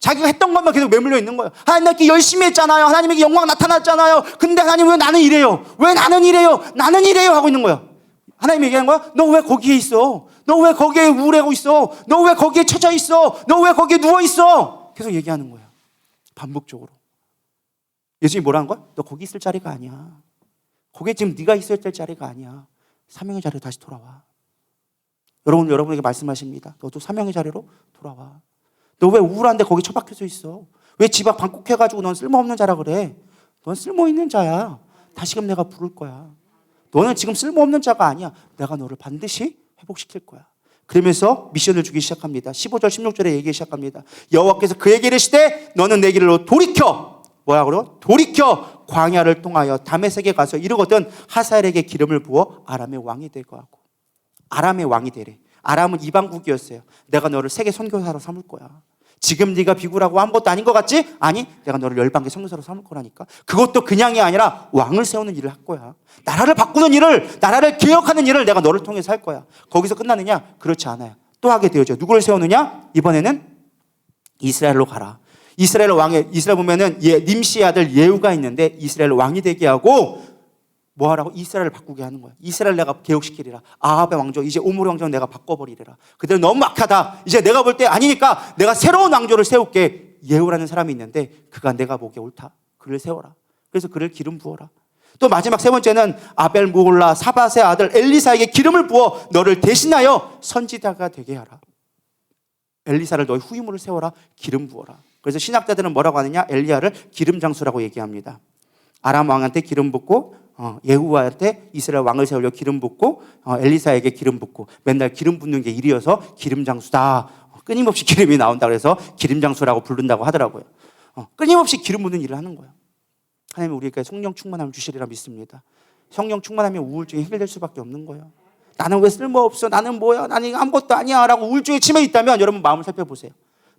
자기가 했던 것만 계속 매물려 있는 거예요. 하나님, 나께 열심히 했잖아요. 하나님에게 영광 나타났잖아요. 근데 하나님, 왜 나는 이래요? 왜 나는 이래요? 나는 이래요? 하고 있는 거예요. 하나님이 얘기하는 거야? 너 왜 거기에 있어? 너 왜 거기에 우울하고 있어? 너 왜 거기에 처져 있어? 너 왜 거기에 누워 있어? 계속 얘기하는 거예요. 반복적으로. 예수님이 뭐라는 거야? 너 거기 있을 자리가 아니야. 거기에 지금 네가 있어야 될 자리가 아니야. 사명의 자리로 다시 돌아와. 여러분에게 말씀하십니다. 너도 사명의 자리로 돌아와. 너 왜 우울한데 거기 처박혀서 있어? 왜 집 앞 방콕해가지고 넌 쓸모없는 자라 그래? 넌 쓸모있는 자야. 다시금 내가 부를 거야. 너는 지금 쓸모없는 자가 아니야. 내가 너를 반드시 회복시킬 거야. 그러면서 미션을 주기 시작합니다. 15절 16절에 얘기하기 시작합니다. 여호와께서 그에게 이르시되 너는 내 길로 돌이켜. 뭐야 그러? 돌이켜 광야를 통하여 다메섹에 가서 이르거든 하사엘에게 기름을 부어 아람의 왕이 될 거라고. 아람의 왕이 되래. 아람은 이방국이었어요. 내가 너를 세계 선교사로 삼을 거야. 지금 네가 비굴하고 아무것도 아닌 것 같지? 아니, 내가 너를 열방의 성소로 삼을 거라니까. 그것도 그냥이 아니라 왕을 세우는 일을 할 거야. 나라를 바꾸는 일을, 나라를 개혁하는 일을 내가 너를 통해서 할 거야. 거기서 끝나느냐? 그렇지 않아요. 또 하게 되어져. 누구를 세우느냐? 이번에는 이스라엘로 가라. 이스라엘 보면은 님시의 아들 예후가 있는데 이스라엘 왕이 되게 하고 뭐 하라고? 이스라엘을 바꾸게 하는 거야. 이스라엘 내가 개혁시키리라. 아합의 왕조, 이제 오므리 왕조는 내가 바꿔버리리라. 그들은 너무 악하다. 이제 내가 볼 때 아니니까 내가 새로운 왕조를 세울게. 예후라는 사람이 있는데 그가 내가 보기에 옳다. 그를 세워라. 그래서 그를 기름 부어라. 또 마지막 세 번째는 아벨 무홀라 사밧의 아들 엘리사에게 기름을 부어 너를 대신하여 선지자가 되게 하라. 엘리사를 너의 후임으로 세워라. 기름 부어라. 그래서 신학자들은 뭐라고 하느냐? 엘리야를 기름 장수라고 얘기합니다. 아람 왕한테 기름 붓고 예후한테 이스라엘 왕을 세우려 기름 붓고 엘리사에게 기름 붓고 맨날 기름 붓는 게 일이어서 기름 장수다. 끊임없이 기름이 나온다 그래서 기름 장수라고 부른다고 하더라고요. 끊임없이 기름 붓는 일을 하는 거예요. 하나님은 우리에게 성령 충만함을 주시리라 믿습니다. 성령 충만하면 우울증이 해결될 수밖에 없는 거예요. 나는 왜 쓸모없어? 나는 뭐야? 나는 아무것도 아니야 라고 우울증에 치매 있다면 여러분 마음을 살펴보세요.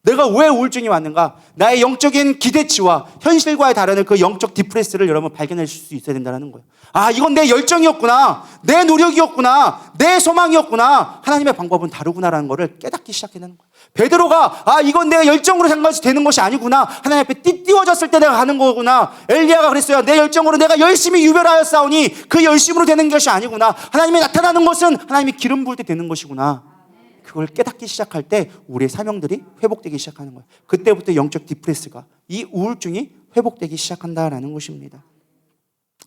내가 왜 우울증이 왔는가? 나의 영적인 기대치와 현실과의 다른 그 영적 디프레스를 여러분 발견하실 수 있어야 된다는 거예요. 아, 이건 내 열정이었구나. 내 노력이었구나. 내 소망이었구나. 하나님의 방법은 다르구나라는 것을 깨닫기 시작해야 되는 거예요. 베드로가 이건 내가 열정으로 생각해서 되는 것이 아니구나. 하나님 앞에 띠띠워졌을 때 내가 가는 거구나. 엘리야가 그랬어요. 내 열정으로 내가 열심히 유별하여 싸우니 그 열심으로 되는 것이 아니구나. 하나님이 나타나는 것은 하나님이 기름 부을 때 되는 것이구나. 그걸 깨닫기 시작할 때 우리의 사명들이 회복되기 시작하는 거예요. 그때부터 영적 디프레스가, 이 우울증이 회복되기 시작한다라는 것입니다.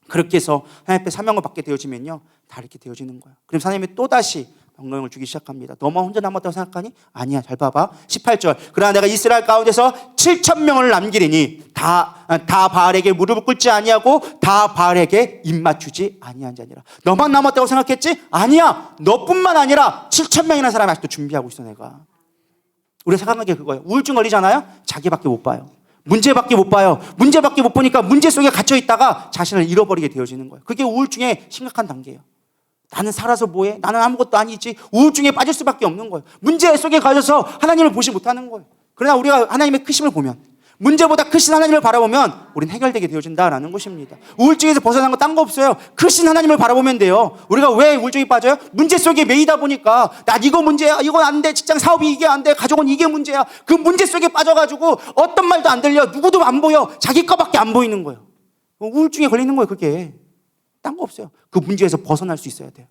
그렇게 해서 하나님 앞에 사명을 받게 되어지면요, 다 이렇게 되어지는 거예요. 그럼 하나님이 또다시 영광을 주기 시작합니다. 너만 혼자 남았다고 생각하니? 아니야. 잘 봐봐. 18절. 그러나 내가 이스라엘 가운데서 7,000명을 남기리니 다 바알에게 무릎을 꿇지 아니하고 다 바알에게 입맞추지 아니한 자니라. 너만 남았다고 생각했지? 아니야. 너뿐만 아니라 7,000명이라는 사람이 아직도 준비하고 있어 내가. 우리가 생각하는 게 그거예요. 우울증 걸리잖아요. 자기밖에 못 봐요. 문제밖에 못 봐요. 문제밖에 못 보니까 문제 속에 갇혀 있다가 자신을 잃어버리게 되어지는 거예요. 그게 우울증의 심각한 단계예요. 나는 살아서 뭐해? 나는 아무것도 아니지. 우울증에 빠질 수밖에 없는 거예요. 문제 속에 갇혀서 하나님을 보지 못하는 거예요. 그러나 우리가 하나님의 크심을 보면, 문제보다 크신 하나님을 바라보면 우리는 해결되게 되어진다라는 것입니다. 우울증에서 벗어난 거 딴 거 없어요. 크신 하나님을 바라보면 돼요. 우리가 왜 우울증이 빠져요? 문제 속에 매이다 보니까 나 이거 문제야, 이건 안 돼, 직장 사업이 이게 안 돼, 가족은 이게 문제야. 그 문제 속에 빠져가지고 어떤 말도 안 들려, 누구도 안 보여, 자기 거밖에 안 보이는 거예요. 우울증에 걸리는 거예요. 그게 딴 거 없어요. 그 문제에서 벗어날 수 있어야 돼요.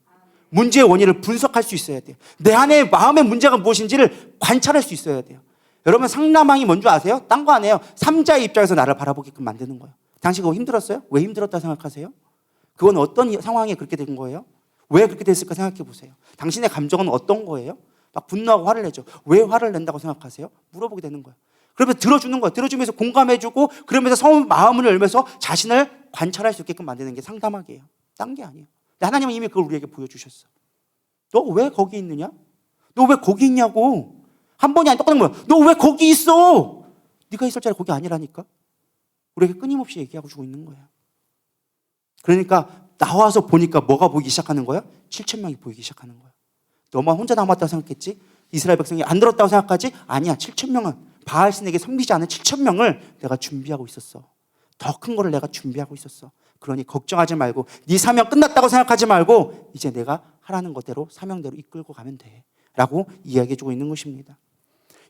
문제의 원인을 분석할 수 있어야 돼요. 내 안에 마음의 문제가 무엇인지를 관찰할 수 있어야 돼요. 여러분, 상남왕이 뭔지 아세요? 딴 거 아니에요. 삼자의 입장에서 나를 바라보게끔 만드는 거예요. 당신 그거 힘들었어요? 왜 힘들었다 생각하세요? 그건 어떤 상황에 그렇게 된 거예요? 왜 그렇게 됐을까 생각해 보세요. 당신의 감정은 어떤 거예요? 막 분노하고 화를 내죠. 왜 화를 낸다고 생각하세요? 물어보게 되는 거예요. 그러면 들어주는 거예요. 들어주면서 공감해주고, 그러면서 마음을 열면서 자신을 관찰할 수 있게끔 만드는 게 상담학이에요. 딴 게 아니에요. 하나님은 이미 그걸 우리에게 보여주셨어. 너 왜 거기 있느냐? 너 왜 거기 있냐고. 한 번이 아니 똑같은 거야. 너 왜 거기 있어? 네가 있을 자리 거기 아니라니까. 우리에게 끊임없이 얘기하고 주고 있는 거야. 그러니까 나와서 보니까 뭐가 보이기 시작하는 거야? 7,000명이 보이기 시작하는 거야. 너만 혼자 남았다고 생각했지? 이스라엘 백성이 안 들었다고 생각하지? 아니야. 7,000명은 바알신에게 섬기지 않은 7,000명을 내가 준비하고 있었어. 더 큰 거를 내가 준비하고 있었어. 그러니 걱정하지 말고, 네 사명 끝났다고 생각하지 말고 이제 내가 하라는 것대로 사명대로 이끌고 가면 돼 라고 이야기해주고 있는 것입니다.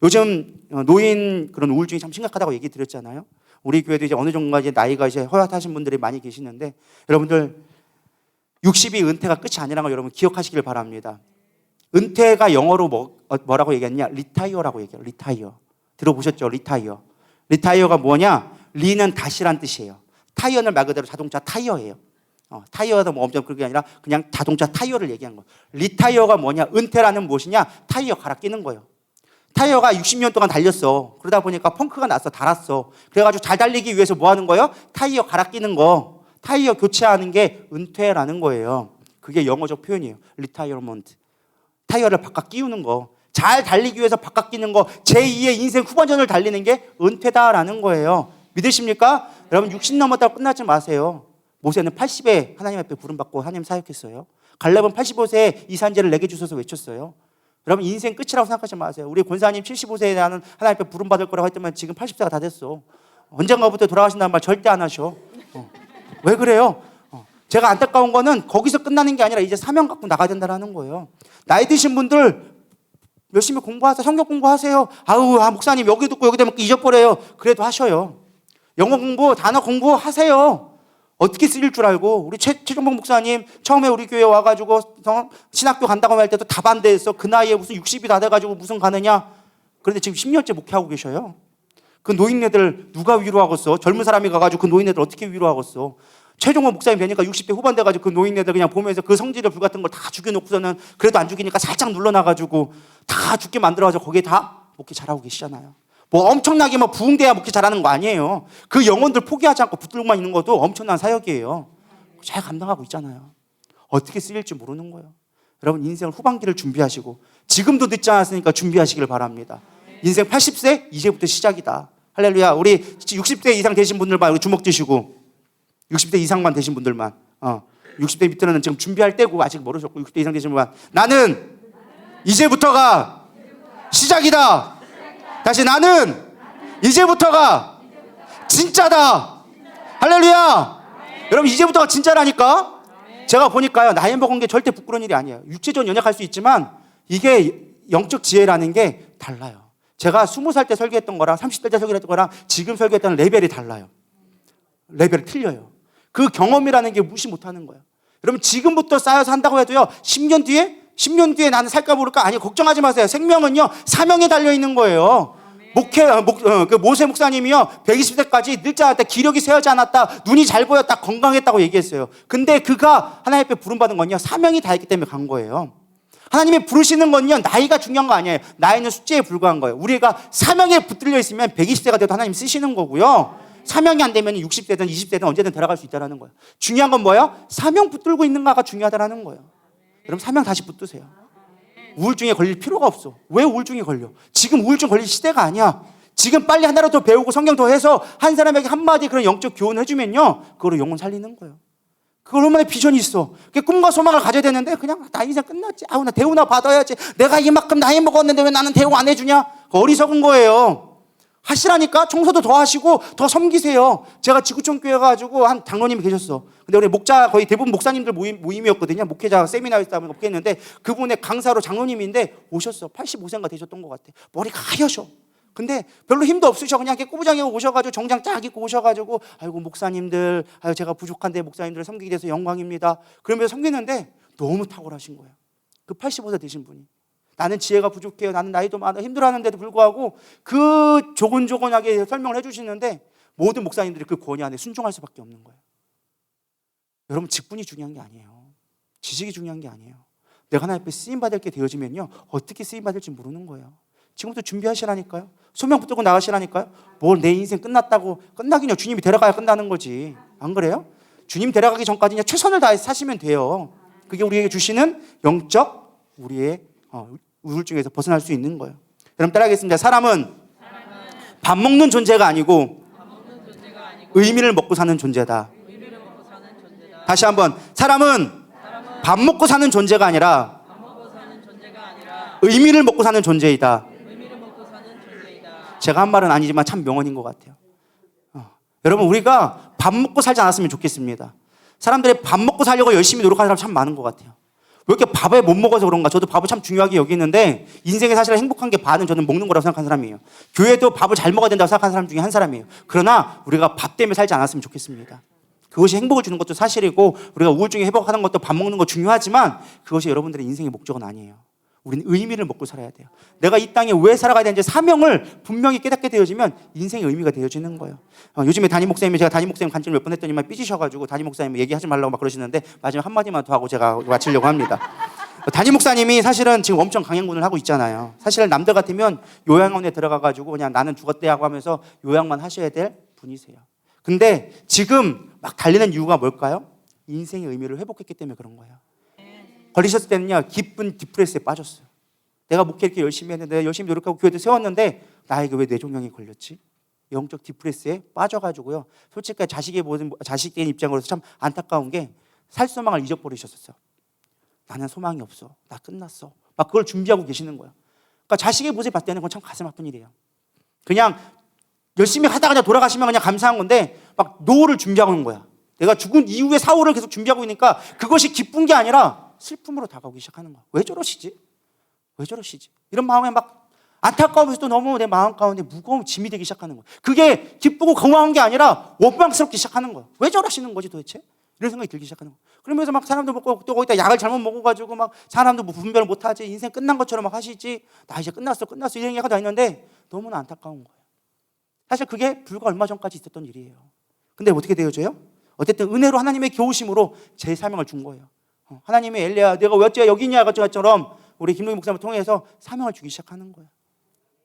요즘 노인 그런 우울증이 참 심각하다고 얘기 드렸잖아요. 우리 교회도 이제 어느 정도까지 나이가 이제 허약하신 분들이 많이 계시는데, 여러분들 60이 은퇴가 끝이 아니라는 걸 여러분 기억하시길 바랍니다. 은퇴가 영어로 뭐라고 얘기했냐? 리타이어라고 얘기해요. 리타이어. 들어보셨죠? 리타이어. 리타이어가 뭐냐? 리는 다시란 뜻이에요. 타이어는 말 그대로 자동차 타이어예요. 타이어도 뭐 엄청 그런 게 아니라 그냥 자동차 타이어를 얘기한 거예요. 리타이어가 뭐냐? 은퇴라는 무엇이냐? 타이어 갈아 끼는 거예요. 타이어가 60년 동안 달렸어. 그러다 보니까 펑크가 났어. 닳았어. 그래가지고 잘 달리기 위해서 뭐 하는 거예요? 타이어 갈아 끼는 거. 타이어 교체하는 게 은퇴라는 거예요. 그게 영어적 표현이에요. 리타이어먼트. 타이어를 바깥 끼우는 거. 잘 달리기 위해서 바깥 끼는 거. 제2의 인생 후반전을 달리는 게 은퇴다라는 거예요. 믿으십니까? 여러분 60 넘었다고 끝나지 마세요. 모세는 80에 하나님 앞에 부름받고 하나님 사역했어요. 갈렙은 85세에 이산제를 내게 주셔서 외쳤어요. 여러분 인생 끝이라고 생각하지 마세요. 우리 권사님 75세에 나는 하나님 앞에 부름 받을 거라고 했더만 지금 80세가 다 됐어. 언젠가부터 돌아가신다는 말 절대 안 하셔. 왜 그래요? 제가 안타까운 거는 거기서 끝나는 게 아니라 이제 사명 갖고 나가야 된다는 거예요. 나이 드신 분들 열심히 공부하세요. 성경 공부하세요. 목사님 여기 듣고 여기 되면 잊어버려요. 그래도 하셔요. 영어 공부, 단어 공부하세요. 어떻게 쓰일 줄 알고. 우리 최종복 목사님 처음에 우리 교회 와가지고 신학교 간다고 할 때도 다 반대했어. 그 나이에 무슨 60이 다 돼가지고 무슨 가느냐. 그런데 지금 10년째 목회하고 계셔요. 그 노인네들 누가 위로하겠어? 젊은 사람이 가가지고 그 노인네들 어떻게 위로하겠어? 최종원 목사님 되니까 60대 후반 돼가지고 그 노인네들 그냥 보면서 그 성질의 불 같은 걸 다 죽여놓고서는 그래도 안 죽이니까 살짝 눌러놔가지고 다 죽게 만들어가지고 거기에 다 목회 잘하고 계시잖아요. 뭐 엄청나게 뭐 부흥돼야 목회 잘하는 거 아니에요. 그 영혼들 포기하지 않고 붙들고만 있는 것도 엄청난 사역이에요. 잘 감당하고 있잖아요. 어떻게 쓰일지 모르는 거예요. 여러분 인생 후반기를 준비하시고 지금도 늦지 않았으니까 준비하시길 바랍니다. 인생 80세 이제부터 시작이다. 할렐루야. 우리 60세 이상 되신 분들만 우리 주먹 쥐시고 60대 이상만 되신 분들만 60대 밑에는 지금 준비할 때고 아직 모르셨고 60대 이상 되신 분만 나는 이제부터가 시작이다. 다시 나는 이제부터가 진짜다. 할렐루야. 여러분 이제부터가 진짜라니까. 제가 보니까요 나이 먹은 게 절대 부끄러운 일이 아니에요. 육체적으로 연약할 수 있지만 이게 영적 지혜라는 게 달라요. 제가 20살 때 설교했던 거랑 30대 때 설교했던 거랑 지금 설교했던 레벨이 달라요. 레벨이 틀려요. 그 경험이라는 게 무시 못하는 거예요. 여러분 지금부터 쌓여서 한다고 해도요 10년 뒤에 나는 살까 모를까? 아니 걱정하지 마세요. 생명은요 사명에 달려있는 거예요. 모세 목사님이요 120세까지 늙지 않았다, 기력이 세어지 않았다, 눈이 잘 보였다, 건강했다고 얘기했어요. 근데 그가 하나님 앞에 부름받은 건요 사명이 다했기 때문에 간 거예요. 하나님이 부르시는 건요 나이가 중요한 거 아니에요. 나이는 숫자에 불과한 거예요. 우리가 사명에 붙들려 있으면 120세가 돼도 하나님 쓰시는 거고요, 사명이 안 되면 60세든 20세든 언제든 들어갈 수 있다는 거예요. 중요한 건 뭐예요? 사명 붙들고 있는가가 중요하다는 거예요. 여러분 사명 다시 붙드세요. 우울증에 걸릴 필요가 없어. 왜 우울증에 걸려? 지금 우울증 걸릴 시대가 아니야. 지금 빨리 하나라도 더 배우고 성경 더 해서 한 사람에게 한마디 그런 영적 교훈을 해주면요 그거로 영혼 살리는 거예요. 그걸 얼마나 비전이 있어. 꿈과 소망을 가져야 되는데 그냥 나 인생 끝났지. 나 대우나 받아야지. 내가 이만큼 나이 먹었는데 왜 나는 대우 안 해주냐? 어리석은 거예요. 하시라니까. 청소도 더 하시고 더 섬기세요. 제가 지구촌 교회 가지고 한 장로님이 계셨어. 근데 우리 목자 거의 대부분 목사님들 모임이었거든요. 목회자 세미나에서 목회했는데 그분의 강사로 장로님인데 오셨어. 85세인가 되셨던 것 같아. 머리가 하얘셔. 근데 별로 힘도 없으셔. 그냥 이렇게 꾸부장에 오셔가지고 정장 쫙 입고 오셔가지고 아이고 목사님들, 제가 부족한데 목사님들 섬기게 돼서 영광입니다. 그러면서 섬기는데 너무 탁월하신 거예요. 그 85세 되신 분이. 나는 지혜가 부족해요. 나는 나이도 많아. 힘들어하는데도 불구하고 그 조곤조곤하게 설명을 해주시는데 모든 목사님들이 그 권위 안에 순종할 수밖에 없는 거예요. 여러분 직분이 중요한 게 아니에요. 지식이 중요한 게 아니에요. 내가 하나님 앞에 쓰임받을 게 되어지면요 어떻게 쓰임받을지 모르는 거예요. 지금부터 준비하시라니까요. 소명 붙들고 나가시라니까요. 뭘 내 인생 끝났다고. 끝나긴요 주님이 데려가야 끝나는 거지. 안 그래요? 주님 데려가기 전까지는 최선을 다해서 사시면 돼요. 그게 우리에게 주시는 영적 우리의 우울증에서 벗어날 수 있는 거예요. 여러분 따라하겠습니다. 사람은 밥 먹는 존재가 아니고 의미를 먹고 사는 존재다. 다시 한번. 사람은 밥 먹고 사는 존재가 아니라 의미를 먹고 사는 존재이다. 제가 한 말은 아니지만 참 명언인 것 같아요. 여러분 우리가 밥 먹고 살지 않았으면 좋겠습니다. 사람들이 밥 먹고 살려고 열심히 노력하는 사람 참 많은 것 같아요. 왜 이렇게 밥을 못 먹어서 그런가? 저도 밥을 참 중요하게 여기는데 인생에 사실 행복한 게 반은 저는 먹는 거라고 생각하는 사람이에요. 교회도 밥을 잘 먹어야 된다고 생각하는 사람 중에 한 사람이에요. 그러나 우리가 밥 때문에 살지 않았으면 좋겠습니다. 그것이 행복을 주는 것도 사실이고 우리가 우울증에 회복하는 것도 밥 먹는 거 중요하지만 그것이 여러분들의 인생의 목적은 아니에요. 우리는 의미를 먹고 살아야 돼요. 내가 이 땅에 왜 살아가야 되는지 사명을 분명히 깨닫게 되어지면 인생의 의미가 되어지는 거예요. 요즘에 담임 목사님이 제가 담임 목사님 간증을 몇 번 했더니만 삐지셔가지고 담임 목사님 얘기하지 말라고 막 그러시는데 마지막 한마디만 더 하고 제가 마치려고 합니다. 담임 목사님이 사실은 지금 엄청 강행군을 하고 있잖아요. 사실 남들 같으면 요양원에 들어가가지고 그냥 나는 죽었대 하고 하면서 요양만 하셔야 될 분이세요. 근데 지금 막 달리는 이유가 뭘까요? 인생의 의미를 회복했기 때문에 그런 거예요. 걸리셨을 때는요 깊은 디프레스에 빠졌어요. 내가 목회 이렇게 열심히 했는데 열심히 노력하고 교회도 세웠는데 나에게 왜 뇌종양이 걸렸지? 영적 디프레스에 빠져가지고요 솔직히 자식된 입장으로서 참 안타까운 게 살 소망을 잊어버리셨었어요. 나는 소망이 없어. 나 끝났어. 막 그걸 준비하고 계시는 거예요. 그러니까 자식의 모습 봤을 때는 그건 참 가슴 아픈 일이에요. 그냥 열심히 하다가 그냥 돌아가시면 그냥 감사한 건데 막 노후를 준비하고 있는 거야. 내가 죽은 이후의 사후를 계속 준비하고 있으니까 그것이 기쁜 게 아니라 슬픔으로 다가오기 시작하는 거야. 왜 저러시지? 왜 저러시지? 이런 마음에 막 안타까우면서도 너무 내 마음 가운데 무거운 짐이 되기 시작하는 거야. 그게 기쁘고 고마운 게 아니라 원망스럽기 시작하는 거야. 왜 저러시는 거지 도대체? 이런 생각이 들기 시작하는 거야. 그러면서 막 사람들 먹고 또 거기다 약을 잘못 먹어가지고 막 사람도 뭐 분별을 못하지, 인생 끝난 것처럼 막 하시지, 나 이제 끝났어 이런 얘기가 다 있는데 너무나 안타까운 거예요. 사실 그게 불과 얼마 전까지 있었던 일이에요. 근데 어떻게 되어져요? 어쨌든 은혜로 하나님의 교우심으로 제 사명을 준 거예요. 하나님이 엘리야 내가 왜 어째 여기 있냐 것처럼 우리 김동희 목사님을 통해서 사명을 주기 시작하는 거예요.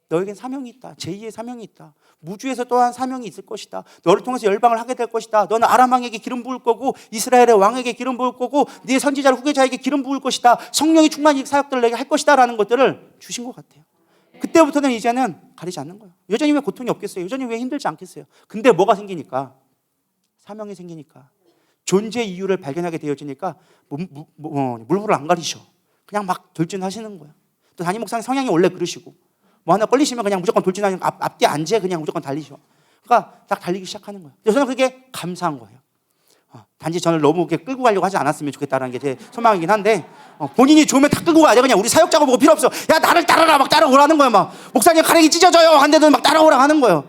너에겐 사명이 있다. 제2의 사명이 있다. 무주에서 또한 사명이 있을 것이다. 너를 통해서 열방을 하게 될 것이다. 너는 아람 왕에게 기름 부을 거고 이스라엘의 왕에게 기름 부을 거고 네 선지자 후계자에게 기름 부을 것이다. 성령이 충만한 이 사역들을 내게 할 것이다 라는 것들을 주신 것 같아요. 그때부터는 이제는 가리지 않는 거예요. 여전히 왜 고통이 없겠어요? 여전히 왜 힘들지 않겠어요? 근데 뭐가 생기니까? 사명이 생기니까, 존재 이유를 발견하게 되어지니까 물불을 안 가리셔. 그냥 막 돌진하시는 거예요. 또 담임 목사님 성향이 원래 그러시고 뭐 하나 걸리시면 그냥 무조건 돌진하니까 앞뒤 안 재 그냥 무조건 달리셔. 그러니까 딱 달리기 시작하는 거예요. 저는 그게 감사한 거예요. 단지 저를 너무 이렇게 끌고 가려고 하지 않았으면 좋겠다는 게 제 소망이긴 한데 본인이 좋으면 다 끌고 가야 돼. 그냥 우리 사역자가 보고 필요 없어. 야 나를 따라라 막 따라오라는 거예요. 막 목사님 가랭이 찢어져요 한데도 막 따라오라 하는 거예요.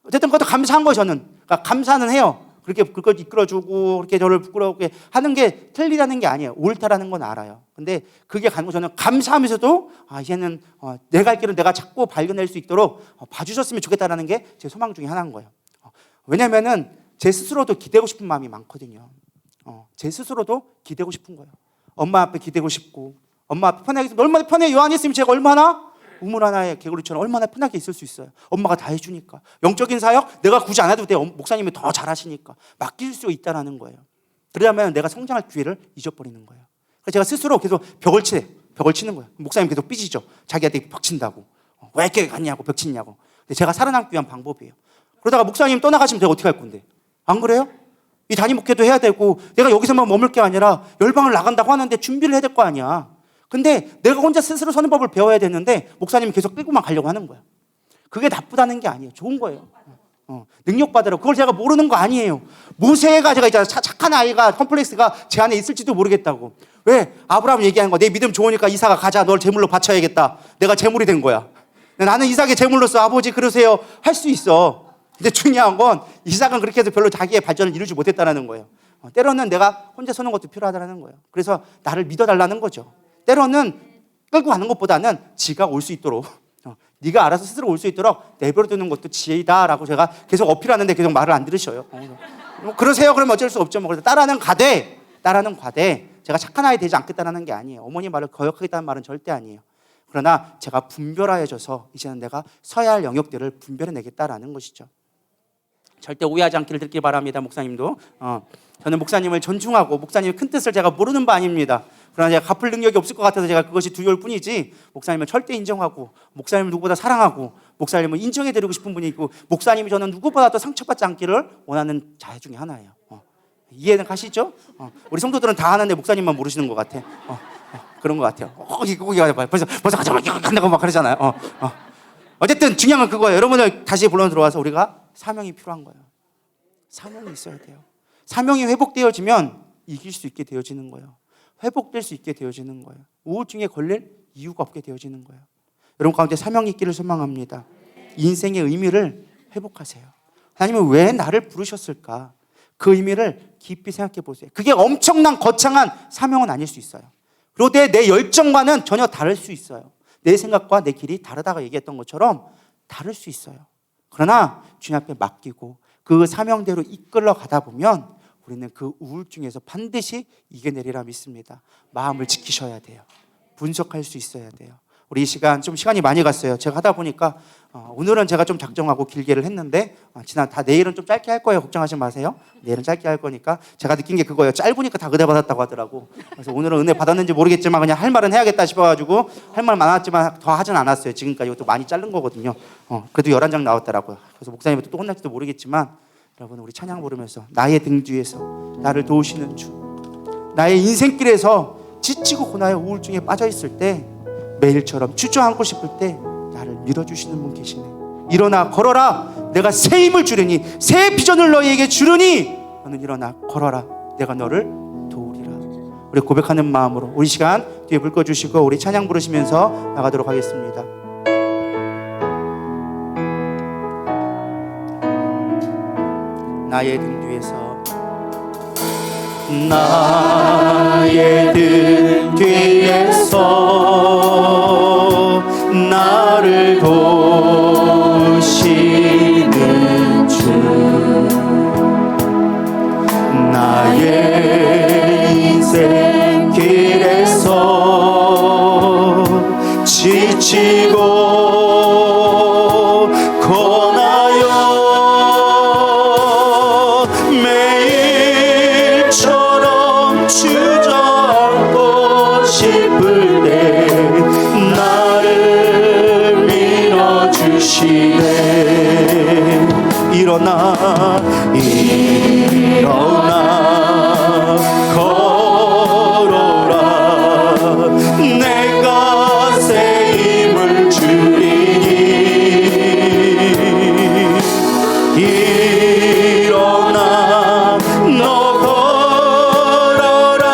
어쨌든 그것도 감사한 거예요. 저는 그러니까 감사는 해요. 그렇게 그걸 이끌어주고 그렇게 저를 부끄럽게 하는 게 틀리다는 게 아니에요. 옳다라는 건 알아요. 근데 그게 가는 저는 감사하면서도 이제는 내 갈 길은 내가 찾고 발견할 수 있도록 봐주셨으면 좋겠다라는 게 제 소망 중에 하나인 거예요. 왜냐면은 제 스스로도 기대고 싶은 마음이 많거든요. 제 스스로도 기대고 싶은 거예요. 엄마 앞에 기대고 싶고 엄마 앞에 편하게 있으면 얼마나 편해요. 요한이 있으면 제가 얼마나 우물 하나의 개구리처럼 얼마나 편하게 있을 수 있어요. 엄마가 다 해주니까. 영적인 사역 내가 굳이 안 해도 돼요. 목사님이 더 잘하시니까. 맡길 수 있다는 거예요. 그러면 내가 성장할 기회를 잊어버리는 거예요. 그래서 제가 스스로 계속 벽을 치는 거예요. 목사님 계속 삐지죠. 자기한테 벽 친다고. 왜 이렇게 갔냐고 벽 치냐고. 근데 제가 살아남기 위한 방법이에요. 그러다가 목사님 떠나가시면 내가 어떻게 할 건데? 안 그래요? 이 단임 목회도 해야 되고 내가 여기서만 머물 게 아니라 열방을 나간다고 하는데 준비를 해야 될 거 아니야. 근데 내가 혼자 스스로 서는 법을 배워야 되는데 목사님이 계속 끌고만 가려고 하는 거야. 그게 나쁘다는 게 아니에요. 좋은 거예요. 능력받으라고. 그걸 제가 모르는 거 아니에요. 모세가 제가 있잖아. 착한 아이가 컴플렉스가 제 안에 있을지도 모르겠다고. 왜? 아브라함 얘기하는 거. 내 믿음 좋으니까 이삭아 가자. 널 제물로 바쳐야겠다. 내가 제물이 된 거야. 나는 이삭의 제물로서 아버지 그러세요. 할 수 있어. 근데 중요한 건 이삭은 그렇게 해서 별로 자기의 발전을 이루지 못했다는 거예요. 때로는 내가 혼자 서는 것도 필요하다는 거예요. 그래서 나를 믿어달라는 거죠. 때로는 끌고 가는 것보다는 지가 올 수 있도록 네가 알아서 스스로 올 수 있도록 내버려두는 것도 지혜이다라고 제가 계속 어필하는데 계속 말을 안 들으셔요. 뭐 그러세요? 그러면 어쩔 수 없죠. 뭐 그래서 따라는 과대 제가 착한 아이 되지 않겠다는 게 아니에요. 어머니 말을 거역하겠다는 말은 절대 아니에요. 그러나 제가 분별하여져서 이제는 내가 서야 할 영역들을 분별해내겠다라는 것이죠. 절대 오해하지 않기를 듣기 바랍니다. 목사님도 저는 목사님을 존중하고 목사님의 큰 뜻을 제가 모르는 바 아닙니다. 그러나 제가 갚을 능력이 없을 것 같아서 제가 그것이 두려울 뿐이지 목사님을 절대 인정하고 목사님을 누구보다 사랑하고 목사님을 인정해드리고 싶은 분이고 목사님이 저는 누구보다도 상처받지 않기를 원하는 자녀 중에 하나예요. 이해는 가시죠? 우리 성도들은 다 하는데 목사님만 모르시는 것 같아. 그런 것 같아요. 거기가 벌써 간다고 막 그러잖아요. 어쨌든 중요한 건 그거예요. 여러분을 다시 불러 들어와서 우리가 사명이 필요한 거예요. 사명이 있어야 돼요. 사명이 회복되어지면 이길 수 있게 되어지는 거예요. 회복될 수 있게 되어지는 거예요. 우울증에 걸릴 이유가 없게 되어지는 거예요. 여러분 가운데 사명이 있기를 소망합니다. 인생의 의미를 회복하세요. 하나님은 왜 나를 부르셨을까? 그 의미를 깊이 생각해 보세요. 그게 엄청난 거창한 사명은 아닐 수 있어요. 그리고 내 열정과는 전혀 다를 수 있어요. 내 생각과 내 길이 다르다고 얘기했던 것처럼 다를 수 있어요. 그러나 주님 앞에 맡기고 그 사명대로 이끌러 가다 보면 우리는 그 우울증에서 반드시 이겨내리라 믿습니다. 마음을 지키셔야 돼요. 분석할 수 있어야 돼요. 우리 이 시간 좀 시간이 많이 갔어요. 제가 하다 보니까 오늘은 제가 좀 작정하고 길게를 했는데 내일은 좀 짧게 할 거예요. 걱정하지 마세요. 내일은 짧게 할 거니까 제가 느낀 게 그거예요. 짧으니까 다 은혜 받았다고 하더라고. 그래서 오늘은 은혜 받았는지 모르겠지만 그냥 할 말은 해야겠다 싶어가지고 할 말 많았지만 더 하진 않았어요. 지금까지 이것도 많이 자른 거거든요. 그래도 11장 나왔더라고요. 그래서 목사님한테 또 혼날지도 모르겠지만 여러분 우리 찬양 부르면서 나의 등 뒤에서 나를 도우시는 주, 나의 인생길에서 지치고 고나여 우울증에 빠져 있을 때, 매일처럼 주저앉고 싶을 때 나를 밀어주시는 분 계시네. 일어나 걸어라, 내가 새 힘을 주려니, 새 비전을 너희에게 주려니 너는 일어나 걸어라, 내가 너를 도우리라. 우리 고백하는 마음으로 우리 시간 뒤에 불 꺼주시고 우리 찬양 부르시면서 나가도록 하겠습니다. 나의 등 뒤에서, 나의 등 뒤에서 나를 도우시는 주, 나의 인생 길에서 지치고 고나여 매일처럼 주저앉고 싶을 때 나를 밀어주시네. 일어나 걸어라, 내가 새 힘을 주리니. 일어나 너 걸어라,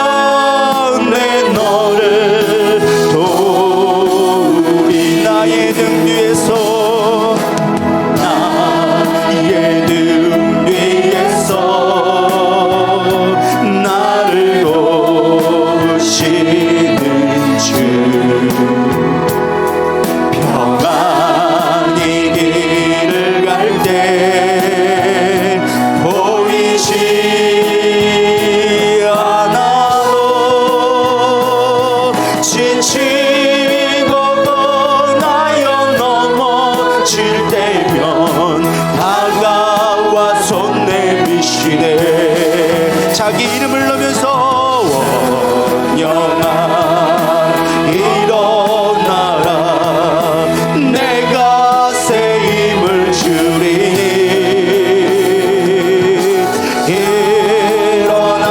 내 너를 도우리. 나의 등 뒤에서, 나의 등 뒤에서 나를 도우시는 주, 평안히 길을 갈 때 보이지 않아도 지치고 고나여 넘어질 때면 다가와서 내미시네. 자기 이름을 넣으면서 원영아 일어나라, 내가 새 힘을 주리니. 일어나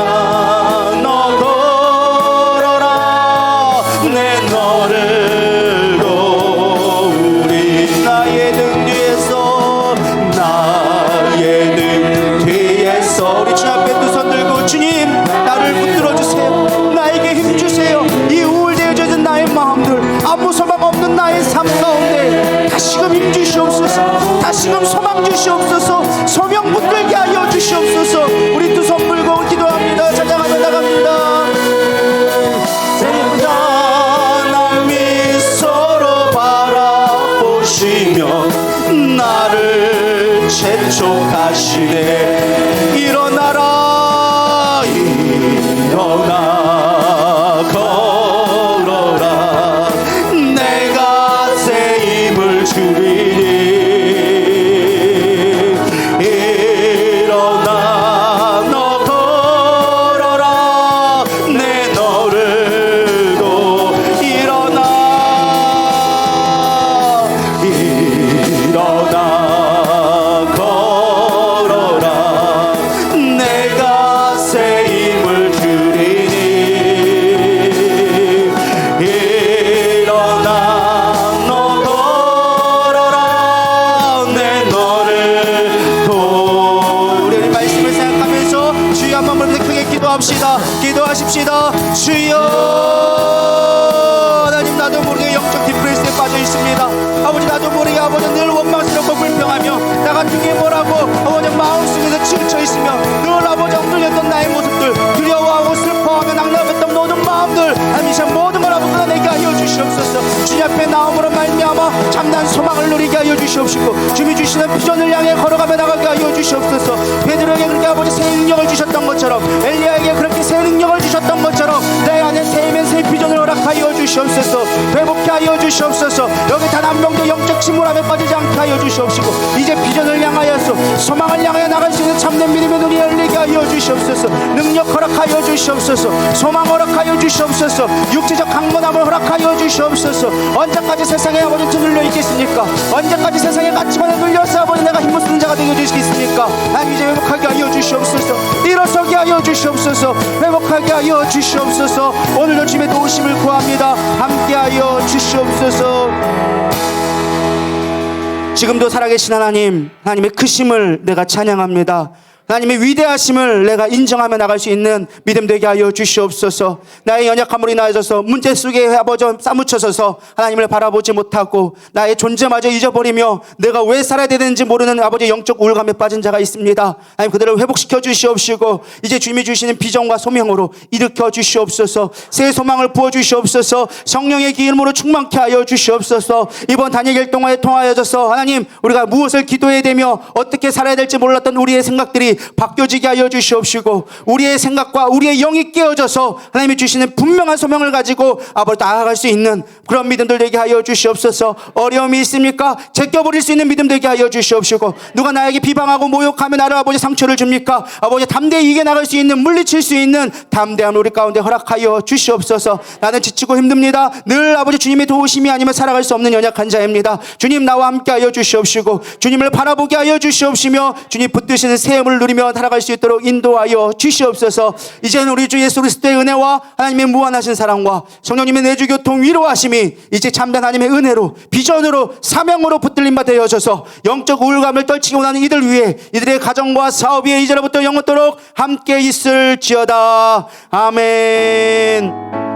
너 걸어라, 내 너를 도우리. 나의 등 뒤에서, 나의 등 뒤에서 우리 주 앞에 두 손 들고, 주님 나를 붙들어 주세요. 나에게 힘 주세요. 이 우울되어 젖은 나의 마음들, 아무 소망 없는 나의 삶 가운데 다시금 힘 주시옵소서. 다시금 소망 주시옵소서. 소명 붙들게 하여 주시옵소서. 우리 두 손 물고 기도합니다. 찬양하며 나갑니다. 날 미소로 바라보시며 나를 재촉하시네. 일어나라, 일어나 걸어라, 내가 새 힘을 주리니. 일어나 너 걸어라, 내 너를 도. 일어나 걸어라, 내가 새 힘을 주리니. 일어나 너 걸어라, 내 너를 도. 우리 말씀을 생각하면서 주여 한번 부르면서 크게 기도합시다. 기도하십시다. 주여, 하나님 나도 모르게 영적 디프레스에 빠져 있습니다. 아버지 나도 모르게 아버지 늘 원망스럽고 불평하며 나 같은 게 뭐라고 아버지 마음속에서 치우쳐 있으며 늘 아버지 엉들렸던 나의 모습들, 두려워하고 슬퍼하며 낙담했던 모든 마음들, 하나님 이 시간 모든 걸 아버지 내게 하여 주시옵소서. 주님 앞에 나옴으로 말미암아 참난 소망을 누리게 하여 주시옵시고, 주님이 주시는 비전을 향해 걸어가며 나가게 하여 주시옵소서. 베드로에게 그렇게 아버지 새 능력을 주셨던 것처럼, 엘리야에게 그렇게 새 능력을 주셨던 것처럼 내 안에 새 힘의 새 비전을 허락하여 주시옵소서. 회복케 하여 주시옵소서. 여기 단 한 명도 영적 침몰함에 빠지지 않게 하여 주시옵시고, 이제 비전을 향하여서 소망을 향하여 나갈 수 있는 참된 믿음의 눈이 열리게 하여 주시옵소서. 능력 허락하여 주시옵소서. 소망 허락하여 주시옵소서. 육체적 강건함을 허락하여 주시옵소서. 언제까지 세상에 아버지 들려 있겠습니까? 언제까지 세상의 가치관에 눌려서 아버지 내가 힘못 쓰는 자가 되어 주시겠습니까? 난 이제 회복하게 하여 주시옵소서. 일어서게 하여 하여 주시옵소서. 회복하게 하여 주시옵소서. 오늘도 주님의 도우심을 구합니다. 함께하여 주시옵소서. 지금도 살아계신 하나님, 하나님의 크심을 내가 찬양합니다. 하나님의 위대하심을 내가 인정하며 나갈 수 있는 믿음 되게 하여 주시옵소서. 나의 연약함으로 인하여서 문제 속에 아버지 싸묻혀서서 하나님을 바라보지 못하고 나의 존재마저 잊어버리며 내가 왜 살아야 되는지 모르는 아버지 영적 우울감에 빠진 자가 있습니다. 하나님 그들을 회복시켜 주시옵시고 이제 주님이 주시는 비전과 소명으로 일으켜 주시옵소서. 새 소망을 부어 주시옵소서. 성령의 기름으로 충만케 하여 주시옵소서. 이번 단일 결동화에 통하여져서 하나님 우리가 무엇을 기도해야 되며 어떻게 살아야 될지 몰랐던 우리의 생각들이 바뀌어지게 하여 주시옵시고 우리의 생각과 우리의 영이 깨어져서 하나님이 주시는 분명한 소명을 가지고 아버지 나아갈 수 있는 그런 믿음들 되게 하여 주시옵소서. 어려움이 있습니까? 제껴버릴 수 있는 믿음 되게 하여 주시옵시고 누가 나에게 비방하고 모욕하며 나를 아버지 상처를 줍니까? 아버지 담대히 이겨 나갈 수 있는 물리칠 수 있는 담대한 우리 가운데 허락하여 주시옵소서. 나는 지치고 힘듭니다. 늘 아버지 주님의 도우심이 아니면 살아갈 수 없는 연약한 자입니다. 주님 나와 함께 하여 주시옵시고 주님을 바라보게 하여 주시옵시며 주님 붙드시는 새 힘을 누리며 살아갈 수 있도록 인도하여 주시옵소서. 이제는 우리 주 예수 그리스도의 은혜와 하나님의 무한하신 사랑과 성령님의 내주 교통 위로하심이 이제 참된 하나님의 은혜로 비전으로 사명으로 붙들림 바 되어져서 영적 우울감을 떨치고 나는 이들 위해 이들의 가정과 사업 위에 이제로부터 영원토록 함께 있을지어다. 아멘.